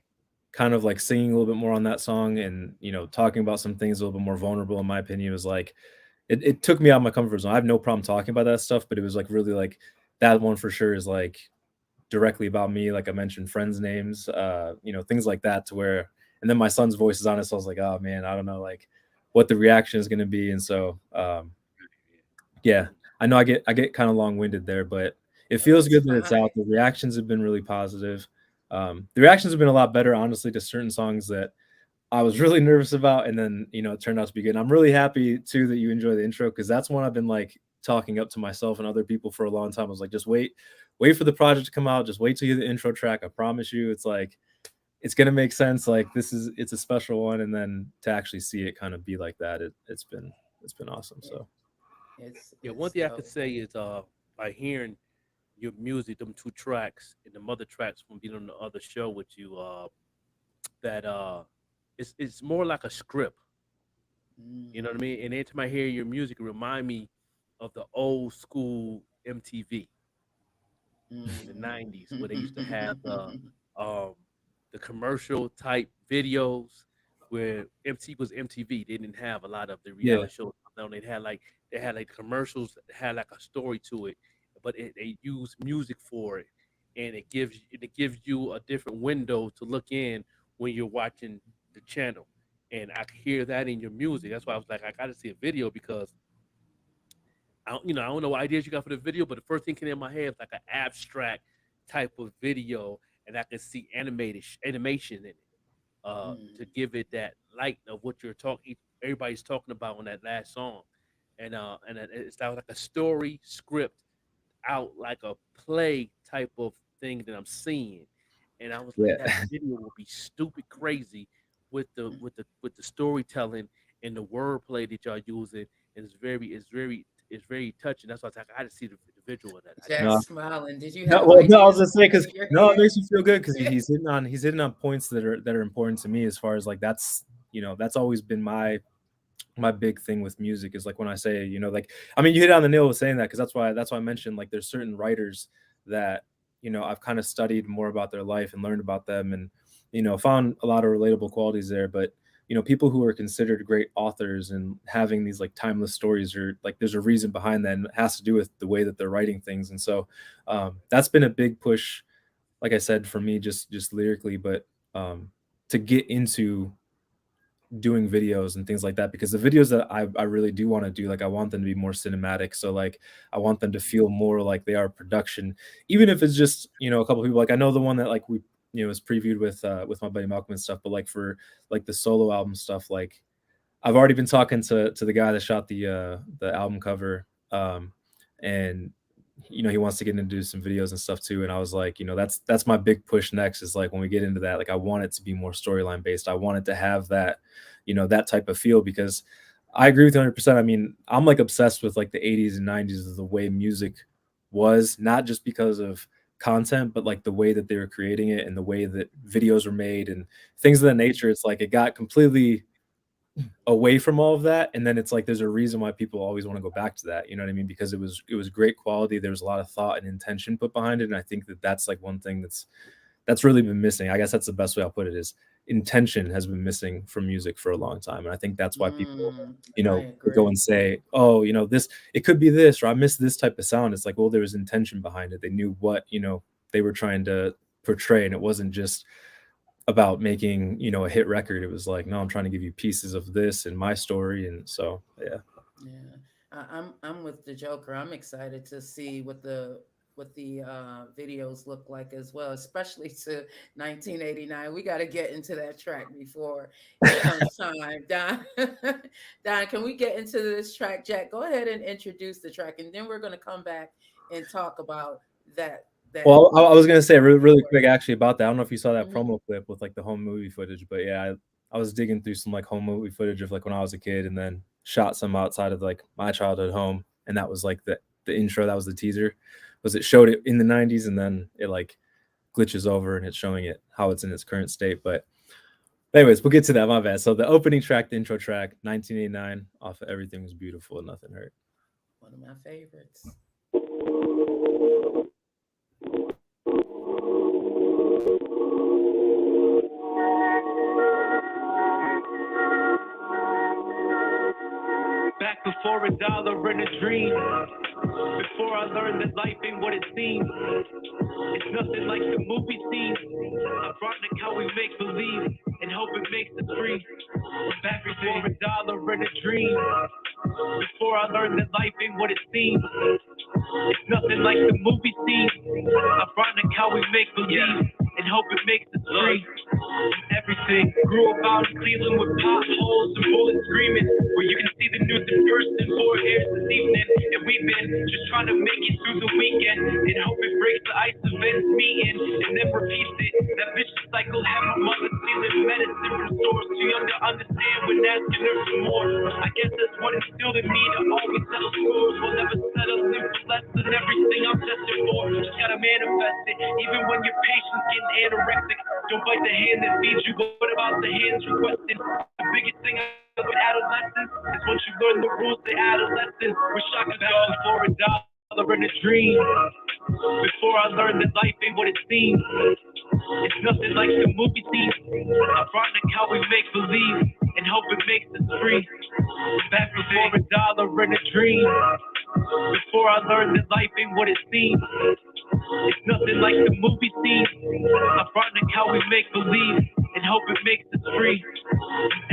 kind of like singing a little bit more on that song, and talking about some things a little bit more vulnerable, in my opinion, was like it took me out of my comfort zone. I have no problem talking about that stuff, but it was like really like that one for sure is like directly about me. Like I mentioned friends' names, things like that, to where, and then my son's voice is on it. So I was like, oh man, I don't know like what the reaction is going to be. And so yeah, I know I get kind of long winded there, but it feels It's good that it's out. fine. The reactions have been really positive. The reactions have been a lot better, honestly, to certain songs that I was really nervous about, and then it turned out to be good. And I'm really happy too that you enjoy the intro, because that's one I've been like talking up to myself and other people for a long time. I was like, just wait for the project to come out. Just wait till you hear the intro track. I promise you, it's like it's gonna make sense. Like it's a special one, and then to actually see it kind of be like that, it's been awesome. Yeah, So Yeah, one it's thing I could dope. say is by hearing your music, them two tracks and the other tracks from being on the other show with you, that it's more like a script. You know Mm, what I mean? And anytime I hear your music, it remind me of the old school MTV in the mm. '90s, where they used to have um, the commercial type videos, where MTV was MTV. They didn't have a lot of the yeah, reality shows. No, they had like commercials that had like a story to it, but they use music for it, and it gives you a different window to look in when you're watching the channel. And I could hear that in your music. That's why I was like, I got to see a video, because I don't know what ideas you got for the video, but the first thing came in my head was like an abstract type of video, and I could see animation in it to give it that light of what everybody's talking about on that last song, and it's like a story script out like a play type of thing that I'm seeing, and I was like, Yeah. that video will be stupid crazy with the storytelling and the wordplay that y'all using, and it's very touching. That's why I was like, I had to see the visual of that. Jack's No, smiling. Did you no, have well, no, I was ideas gonna say because in your no, it head? makes me feel good because he's hitting on points that are important to me as far as like that's always been my big thing with music is like when I say, like, I mean, you hit on the nail with saying that because that's why I mentioned like there's certain writers that, I've kind of studied more about their life and learned about them and, found a lot of relatable qualities there. But, people who are considered great authors and having these like timeless stories or like there's a reason behind that and it has to do with the way that they're writing things. And so that's been a big push, like I said, for me, just lyrically, but to get into doing videos and things like that because the videos that I really do want to do, like I want them to be more cinematic, so like I want them to feel more like they are production, even if it's just a couple people. Like I know the one that like we was previewed with my buddy Malcolm and stuff, but like for like the solo album stuff, like I've already been talking to the guy that shot the album cover, and he wants to get into some videos and stuff too. And I was like, that's my big push next is like when we get into that, like I want it to be more storyline based. I want it to have that, that type of feel because I agree with you 100%. I mean, I'm like obsessed with like the 80s and 90s of the way music was, not just because of content, but like the way that they were creating it and the way that videos were made and things of that nature. It's like it got completely away from all of that, and then it's like there's a reason why people always want to go back to that, you know what I mean, because it was great quality. There was a lot of thought and intention put behind it, and I think that that's like one thing that's really been missing. I guess that's the best way I'll put it, is intention has been missing from music for a long time, and I think that's why people would go and say, oh, this, it could be this, or I miss this type of sound. It's like, well, there was intention behind it. They knew what they were trying to portray, and it wasn't just about making a hit record. It was like, no, I'm trying to give you pieces of this and my story. And so I'm with the Joker. I'm excited to see what the videos look like as well, especially to 1989. We got to get into that track before it comes time. Don, can we get into this track? Jack, go ahead and introduce the track, and then we're going to come back and talk about that. Well, I was gonna say really quick actually about that. I don't know if you saw that promo clip with like the home movie footage, but yeah, I was digging through some like home movie footage of like when I was a kid, and then shot some outside of like my childhood home, and that was like the intro. That was the teaser. Was it showed it in the 90s, and then it like glitches over and it's showing it how it's in its current state. But anyways, we'll get to that. My bad. So the opening track, the intro track, 1989, off of Everything Was Beautiful and Nothing Hurt. One of my favorites. Back before a dollar and a dream. Before I learned that life ain't what it seems. It's nothing like the movie scene. I brought the how we make believe and hope it makes us free. Back before a dollar and a dream. Before I learned that life ain't what it seems. It's nothing like the movie scene. I brought the how we make believe and hope it makes us free. Everything grew about in Cleveland with potholes and bullets screaming. Where you can see the news in person 4 years this evening. And we've been just trying to make it through the weekend and hope it breaks the ice of ends meeting and then repeats it. That vicious cycle had my mother stealing medicine from stores. Too young to understand when asking her for more. I guess that's what instilled in me to always settle scores. We'll never settle in for less than everything I'm testing for. Just gotta manifest it. Even when your patience getting anorexic. Don't bite the hand that feeds you. What about the hands requesting? The biggest thing with adolescence is once you learn the rules of adolescence. We're shocked about before a dollar and a dream. Before I learned that life ain't what it seems. It's nothing like the movie scene. I brought the how we make believe and hope it makes us free. Back before a dollar and a dream. Before I learned that life ain't what it seems. It's nothing like the movie scene. I brought the how we make believe and hope it makes us free.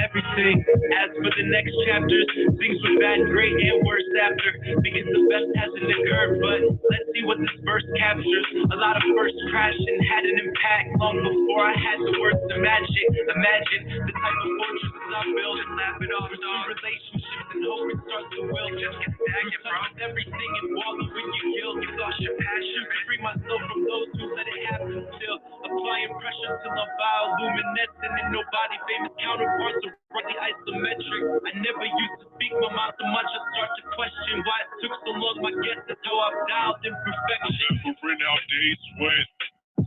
Everything. As for the next chapters, things were bad, great, and worse after. Because the best hasn't occurred, but let's see what this verse captures. A lot of firsts crashed and had an impact long before I had the words to match it. Imagine the type of fortresses I build and laugh it off. Through relationships and hope it starts to will. Just get back and from everything and wallow when you guilt. You lost your passion. Free myself from those who let it happen still. Applying pressure till I'm bioluminescent and nobody famous counterparts are really isometric. I never used to speak my mind so much I start to question why it took so long. My guess is how I've dialed in perfection. Remembering how days went,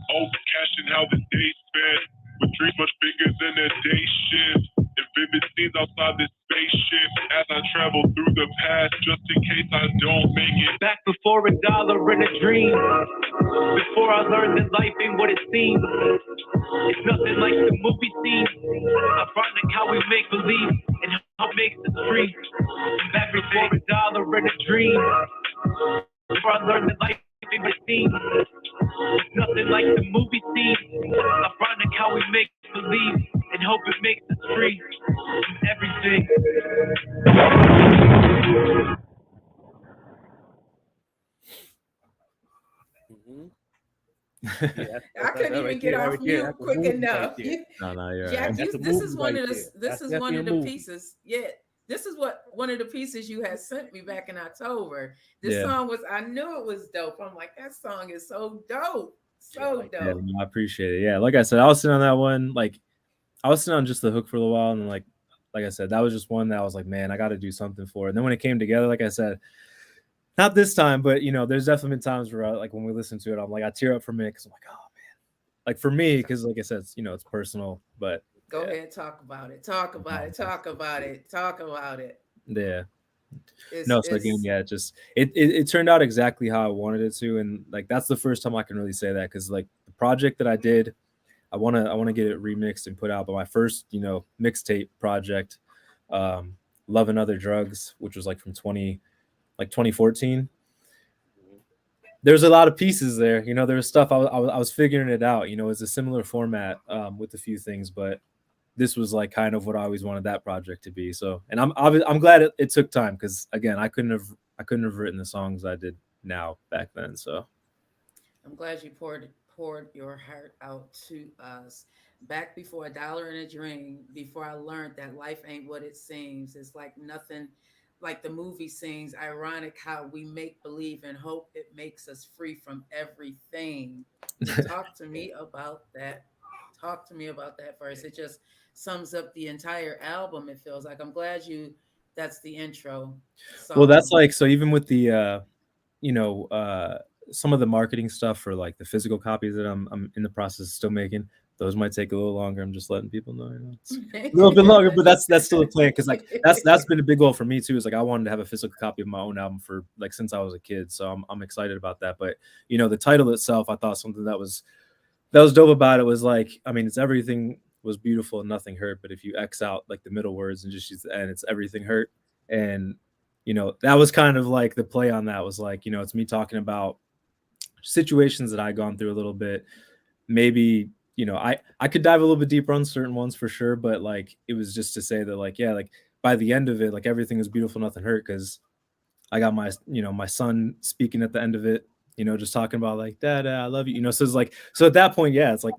over cashing how the day spent, with dreams much bigger than a day shift. And vivid scenes outside this spaceship as I travel through the past, just in case I don't make it. Back before $1 and a dream, before I learned that life ain't what it seems. It's nothing like the movie scene. Ironic how we make believe and how it makes us free. Back before $1 and a dream, before I learned that life ain't what it seems. It's nothing like the movie scene. Ironic how we make believe and hope it makes us free. Everything. I couldn't even get off mute quick enough. No, you're Jack, right. this is one of the pieces. Yeah, this is one of the pieces you had sent me back in October. This song was, I knew it was dope. I'm like, that song is so dope. So dope. Yeah, I appreciate it. Yeah, like I said, I was sitting on that one. Like, I was sitting on just the hook for a little while, and like I said, that was just one that I was like, man, I got to do something for it. And then when it came together, like I said, not this time, but there's definitely been times where like when we listen to it, I'm like, I tear up for me because I'm like, oh man, like for me, because like I said, it's personal. But go ahead, talk about it. Talk about it. Talk about it. Talk about it. Yeah. So again, it turned out exactly how I wanted it to, and like that's the first time I can really say that, because like the project that I did, I want to get it remixed and put out. But my first mixtape project, Love and Other Drugs, which was like from 2014. There's a lot of pieces there. There was stuff I was figuring it out. It's a similar format with a few things, but this was like kind of what I always wanted that project to be. So, and I'm glad it took time, because again, I couldn't have written the songs I did now back then. So I'm glad you poured your heart out to us. Back before $1 and a dream, before I learned that life ain't what it seems. It's like nothing like the movie sings. Ironic how we make believe and hope it makes us free from everything. Talk to me about that. Talk to me about that verse. It just sums up the entire album. It feels like. I'm glad that's the intro song. Well, that's like, so even with the some of the marketing stuff for like the physical copies that I'm in the process of still making, those might take a little longer. I'm just letting people know, it's a little bit longer, but that's still a plan, because like that's been a big goal for me too. Is like I wanted to have a physical copy of my own album for like since I was a kid, so I'm excited about that. But the title itself, I thought something that was dope about it was like, I mean, it's everything was beautiful and nothing hurt, but if you X out like the middle words and just use the end, it's everything hurt. And that was kind of like the play on that was like, it's me talking about situations that I gone through a little bit. Maybe I could dive a little bit deeper on certain ones for sure, but like it was just to say that like, yeah, like by the end of it, like everything is beautiful, nothing hurt, because I got my my son speaking at the end of it, just talking about like, Dad, I love you, so it's like, so at that point, yeah, it's like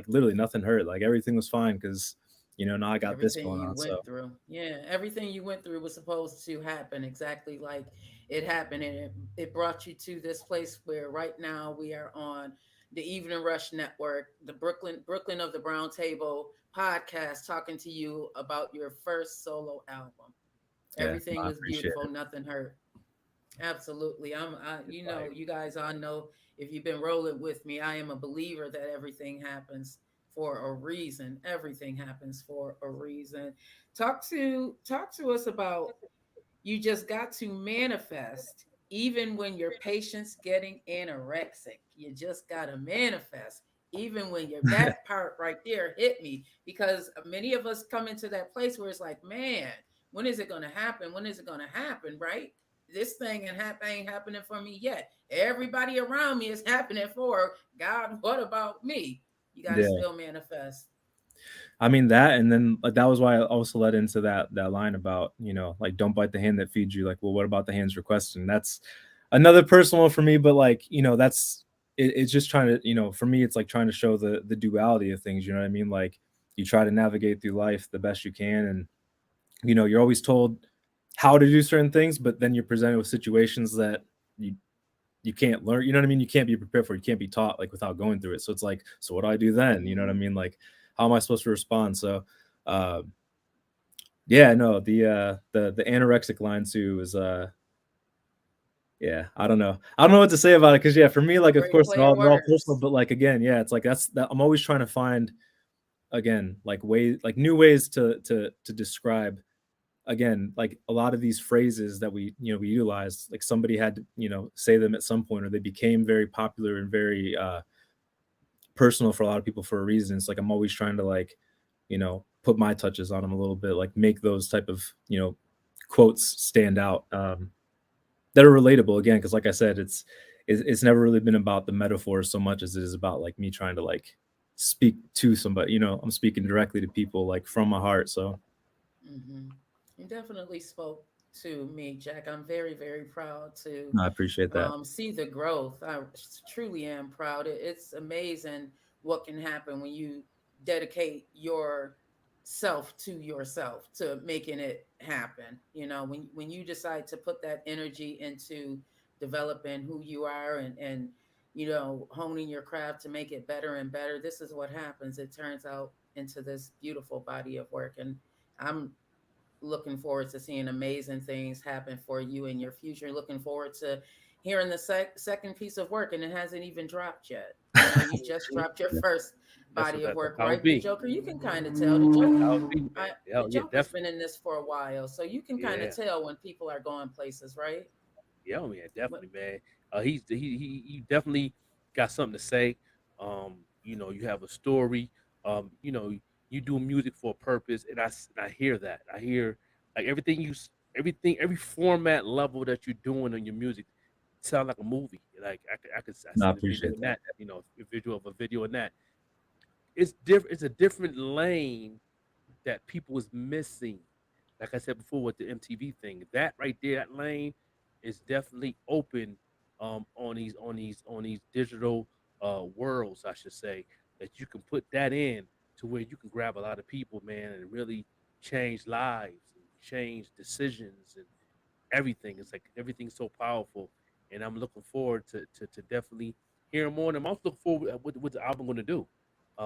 literally nothing hurt, like everything was fine, because now I got everything this going on. So through. Yeah, everything you went through was supposed to happen exactly like it happened, and it brought you to this place where right now we are on the Evening Rush Network, the Brooklyn of the Brown Table podcast, talking to you about your first solo album. Everything was beautiful, nothing hurt. Absolutely. You guys all know, if you've been rolling with me, I am a believer that everything happens for a reason. Everything happens for a reason. Talk to us about, you just got to manifest even when your patient's getting anorexic. You just got to manifest even when that part right there hit me, because many of us come into that place where it's like, man, when is it going to happen? When is it going to happen? Right? This thing ain't happening for me yet. Everybody around me is happening for. God, what about me? You got to still manifest. I mean that, and then like that was why I also led into that line about, like, don't bite the hand that feeds you. Like, well, what about the hands requesting? That's another personal one for me, but like, that's it's just trying to, for me, it's like trying to show the duality of things. You know what I mean? Like, you try to navigate through life the best you can, and you're always told how to do certain things, but then you're presented with situations that you can't learn. You know what I mean? You can't be prepared for it. You can't be taught like without going through it. So it's like, so what do I do then? You know what I mean? Like, how am I supposed to respond? So uh yeah, no, the anorexic line too is yeah, I don't know. I don't know what to say about it, because yeah, for me, like, of Great course play of they're all personal, words. but like, again, yeah, it's like that I'm always trying to find, again, like new ways to describe, again, like a lot of these phrases that we utilize, like somebody had to, say them at some point, or they became very popular and very personal for a lot of people for a reason. It's like I'm always trying to, like, put my touches on them a little bit, like make those type of, quotes stand out, that are relatable, again, because like I said, it's never really been about the metaphors so much as it is about like me trying to like speak to somebody. I'm speaking directly to people, like, from my heart. So Hmm. You definitely spoke to me, Jack. I'm very, very proud to no, I appreciate that. see the growth. I truly am proud. It's amazing what can happen when you dedicate yourself to yourself to making it happen. When you decide to put that energy into developing who you are and honing your craft to make it better and better, this is what happens. It turns out into this beautiful body of work, and I'm looking forward to seeing amazing things happen for you in your future. Looking forward to hearing the second piece of work, and it hasn't even dropped yet. You just dropped your first body of That's work, how it right? The be. Joker, you can kind of tell That's how it be, man. The Yeah, yeah, Joker's been definitely. in this for a while, so you can kind of Yeah. tell when people are going places, right? Yeah, oh, man, But definitely, man. He definitely got something to say. You have a story. You do music for a purpose, and I hear that. I hear like everything, every format level that you're doing on your music sound like a movie. Like I No, I see the video appreciate in that. that. A visual of a video in that. It's different. It's a different lane that people is missing. Like I said before with the MTV thing, that right there, that lane is definitely open on these digital worlds, I should say, that you can put that in to where you can grab a lot of people, man, and really change lives and change decisions and everything. It's like everything's so powerful, and I'm looking forward to definitely hearing more. And I'm also looking forward to what the album going to do,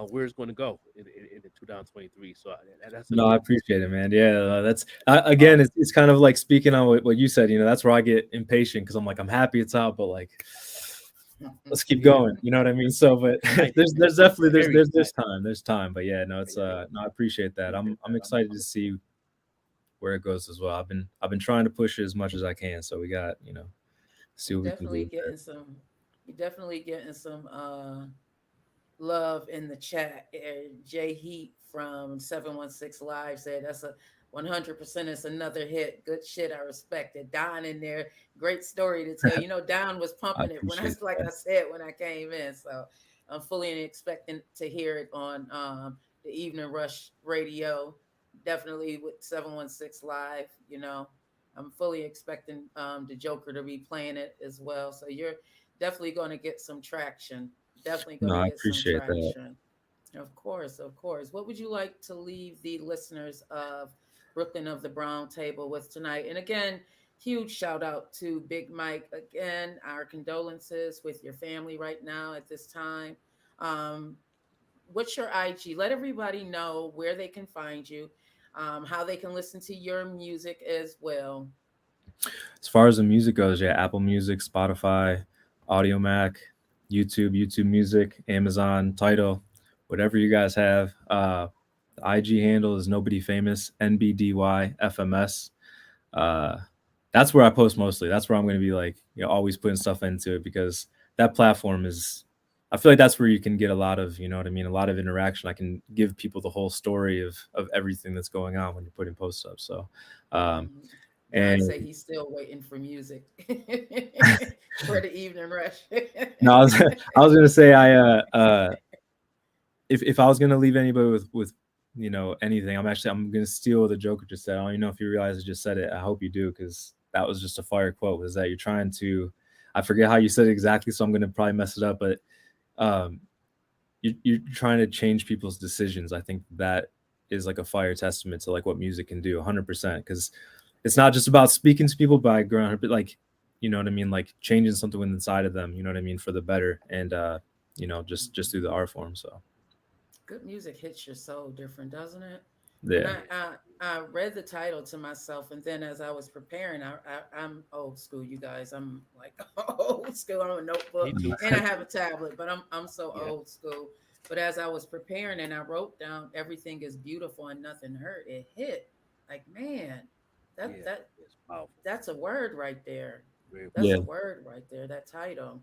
where it's going to go in 2023. So that's a No, I good. appreciate it, man. Yeah, that's Uh, again, it's kind of like speaking on what you said. That's where I get impatient, because I'm like, I'm happy it's out, but like, let's keep yeah, going. You know what I mean? So, but I there's definitely very there's time. But yeah, no, it's yeah, no, I appreciate that. appreciate I'm that. excited to see where it goes as well. I've been trying to push it as much as I can. So we got, see you're what we can definitely do. getting some. You're definitely getting some. Love in the chat. Jay Heat from 716 Live said that's a 100%. It's another hit. Good shit. I respect it. Don in there. Great story to tell. Don was I pumping it when appreciate like that. I said, when I came in. So I'm fully expecting to hear it on the Evening Rush radio. Definitely with 716 Live. I'm fully expecting the Joker to be playing it as well. So you're definitely going to get some traction. Definitely going No, to I get some appreciate that. traction. Of course, of course. What would you like to leave the listeners of Brooklyn of the Brown Table with tonight? And again, huge shout out to Big Mike. Again, our condolences with your family right now at this time. Um, what's your IG? Let everybody know where they can find you, how they can listen to your music as well. As far as the music goes, yeah, Apple Music, Spotify, Audio Mac, YouTube Music, Amazon, Tidal, whatever you guys have. The IG handle is Nobody Famous, NBDYFMS. Uh, that's where I post mostly. That's where I'm going to be like, always putting stuff into it, because that platform is, I feel like that's where you can get a lot of, you know what I mean, a lot of interaction. I can give people the whole story of everything that's going on when you're putting posts up. So, um, Mhm. Don and say he's still waiting for music for the evening rush. no, I was I was gonna say, if I was gonna leave anybody with anything, I'm gonna steal what the Joker just said. I don't even know if you realize I just said it. I hope you do, because that was just a fire quote. Was that you're trying to, I forget how you said it exactly, so I'm gonna probably mess it up, but um, you're trying to change people's decisions. I think that is like a fire testament to like what music can do, 100%. Because it's not just about speaking to people by growing up, but like, you know what I mean, like changing something inside of them. You know what I mean, for the better, and just through the art form. So Good music hits your soul different, doesn't it? And yeah, I read the title to myself, and then as I was preparing, I'm old school, you guys. I'm like old school. I'm a Me notebook, too. and I have a tablet, but I'm so Yeah, old school. But as I was preparing, and I wrote down everything is beautiful and nothing hurt, it hit like, man, that yeah, that it's powerful. that's a word right there. Very That's yeah, a powerful. word right there. That title,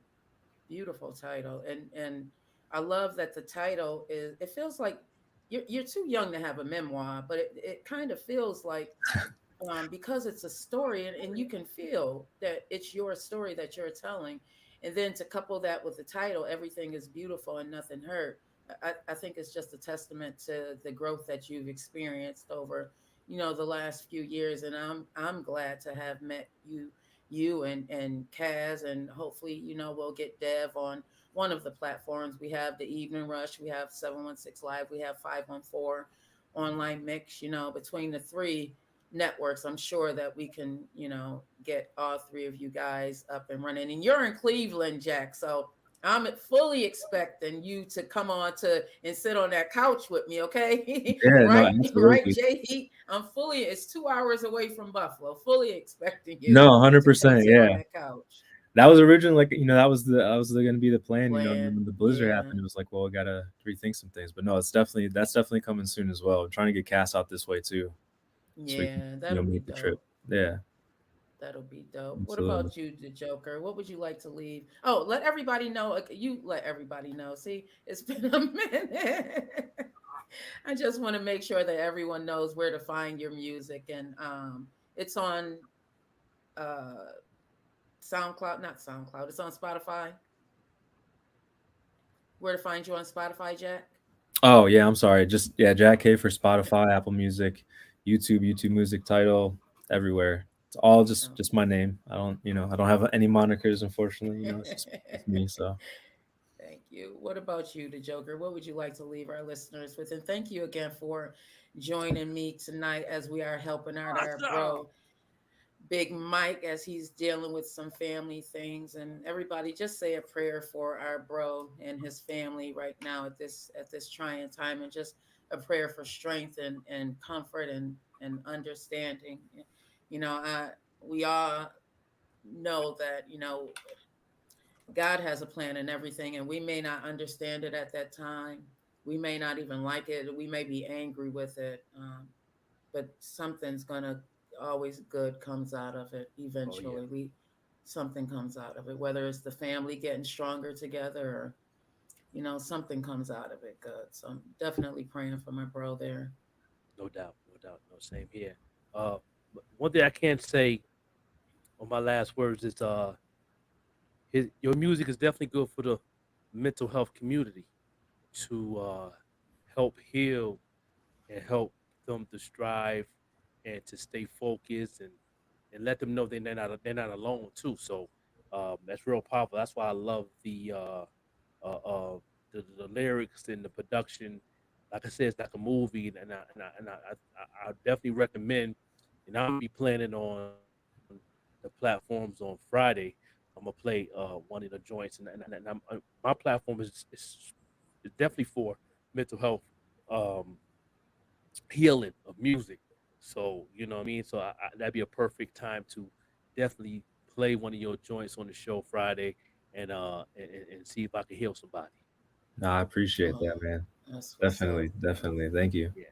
beautiful title, and I love that the title is. It feels like you're too young to have a memoir, but it kind of feels like because it's a story, and you can feel that it's your story that you're telling, and then to couple that with the title, everything is beautiful and nothing hurt. I think it's just a testament to the growth that you've experienced over the last few years, and I'm glad to have met you and Kaz, and hopefully we'll get Dev on one of the platforms. We have the Evening Rush, we have 716 Live, we have 514 Online Mix. Between the three networks, I'm sure that we can get all three of you guys up and running. And you're in Cleveland, Jack, so I'm fully expecting you to come on to and sit on that couch with me, okay? yeah. No, Right, right, absolutely. JD. It's 2 hours away from Buffalo. Fully expecting you No, to come 100%. sit on Yeah, that couch. that was originally like that was gonna be the The plan. And then plan, when the blizzard yeah, happened, it was like, well, we gotta rethink some things. But no, that's definitely coming soon as well. I'm trying to get Cass out this way too, so we can yeah. That'll be make the trip. dope. Yeah, That'll be dope. What absolutely. about you, the Joker? What would you like to leave? Oh, let everybody know. You let everybody know. See, it's been a minute. I just want to make sure that everyone knows where to find your music, and it's on uh SoundCloud, not SoundCloud. It's on Spotify. Where to find you on Spotify, Jack? Oh yeah, I'm sorry. Just yeah, Jack K for Spotify, Apple Music, YouTube Music title, everywhere. It's all just Oh. just my name. I don't have any monikers, unfortunately. It's me. So Thank you. What about you, the Joker? What would you like to leave our listeners with? And thank you again for joining me tonight as we are helping out our Awesome. bro, Big Mike, as he's dealing with some family things. And everybody, just say a prayer for our bro and his family right now at this trying time, and just a prayer for strength and comfort and understanding. We all know that God has a plan and everything, and we may not understand it at that time. We may not even like it. We may be angry with it, but something's gonna always good comes out of it. Oh yeah. Eventually, we something comes out of it. Whether it's the family getting stronger together, or something comes out of it good. So I'm definitely praying for my bro there. No doubt. No doubt. No, same here. But one thing I can say on my last words is your music is definitely good for the mental health community to help heal and help them to strive and to stay focused and let them know they're not alone too. So that's real powerful. That's why I love uh, uh, the lyrics and the production. Like I said, it's like a movie, and I definitely recommend. And I'm gonna be planning on the platforms on Friday. I'm gonna play one of the joints, and my platform is definitely for mental health, um, healing of music. So you know what I mean. So that'd be a perfect time to definitely play one of your joints on the show Friday, and see if I can heal somebody. no, I appreciate Oh, that, man. that's what's up. Definitely. Thank you. Yeah.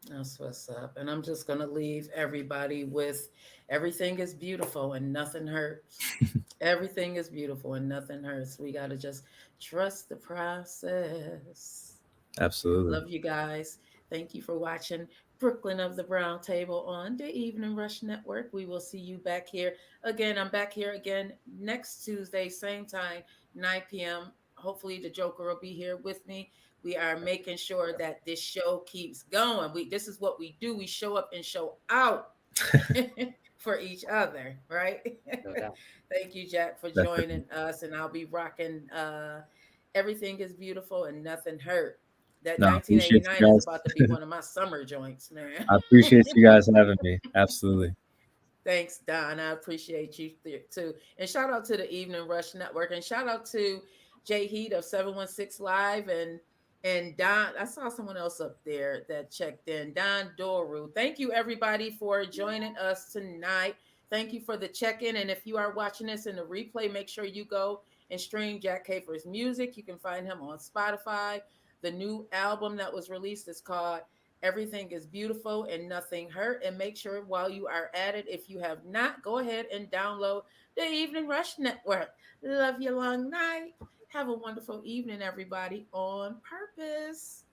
That's what's up. And I'm just gonna leave everybody with everything is beautiful and nothing hurts. Everything is beautiful and nothing hurts. We gotta just trust the process. Absolutely. Love you guys. Thank you for watching Brooklyn of the Brown Table on the Evening Rush Network. We will see you back here again. I'm back here again next Tuesday, same time, 9 p.m. hopefully the Joker will be here with me. We are making sure that this show keeps going. This is what we do. We show up and show out for each other, right? No doubt. Thank you, Jack, for Definitely. joining us. And I'll be rocking Everything is Beautiful and Nothing Hurt. That No, I appreciate you 1989 is guys. about to be one of my summer joints, man. I appreciate you guys having me. Absolutely. Thanks, Don. I appreciate you too. And shout out to the Evening Rush Network. And shout out to Jay Heat of 716 Live and Don. I saw someone else up there that checked in. Don Doru. Thank you everybody for joining us tonight. Thank you for the check-in. And if you are watching this in the replay, make sure you go and stream Jack Kaper's music. You can find him on Spotify. The new album that was released is called Everything is Beautiful and Nothing Hurt. And make sure while you are at it, if you have not, go ahead and download the Evening Rush Network. Love you long night. Have a wonderful evening, everybody, on purpose.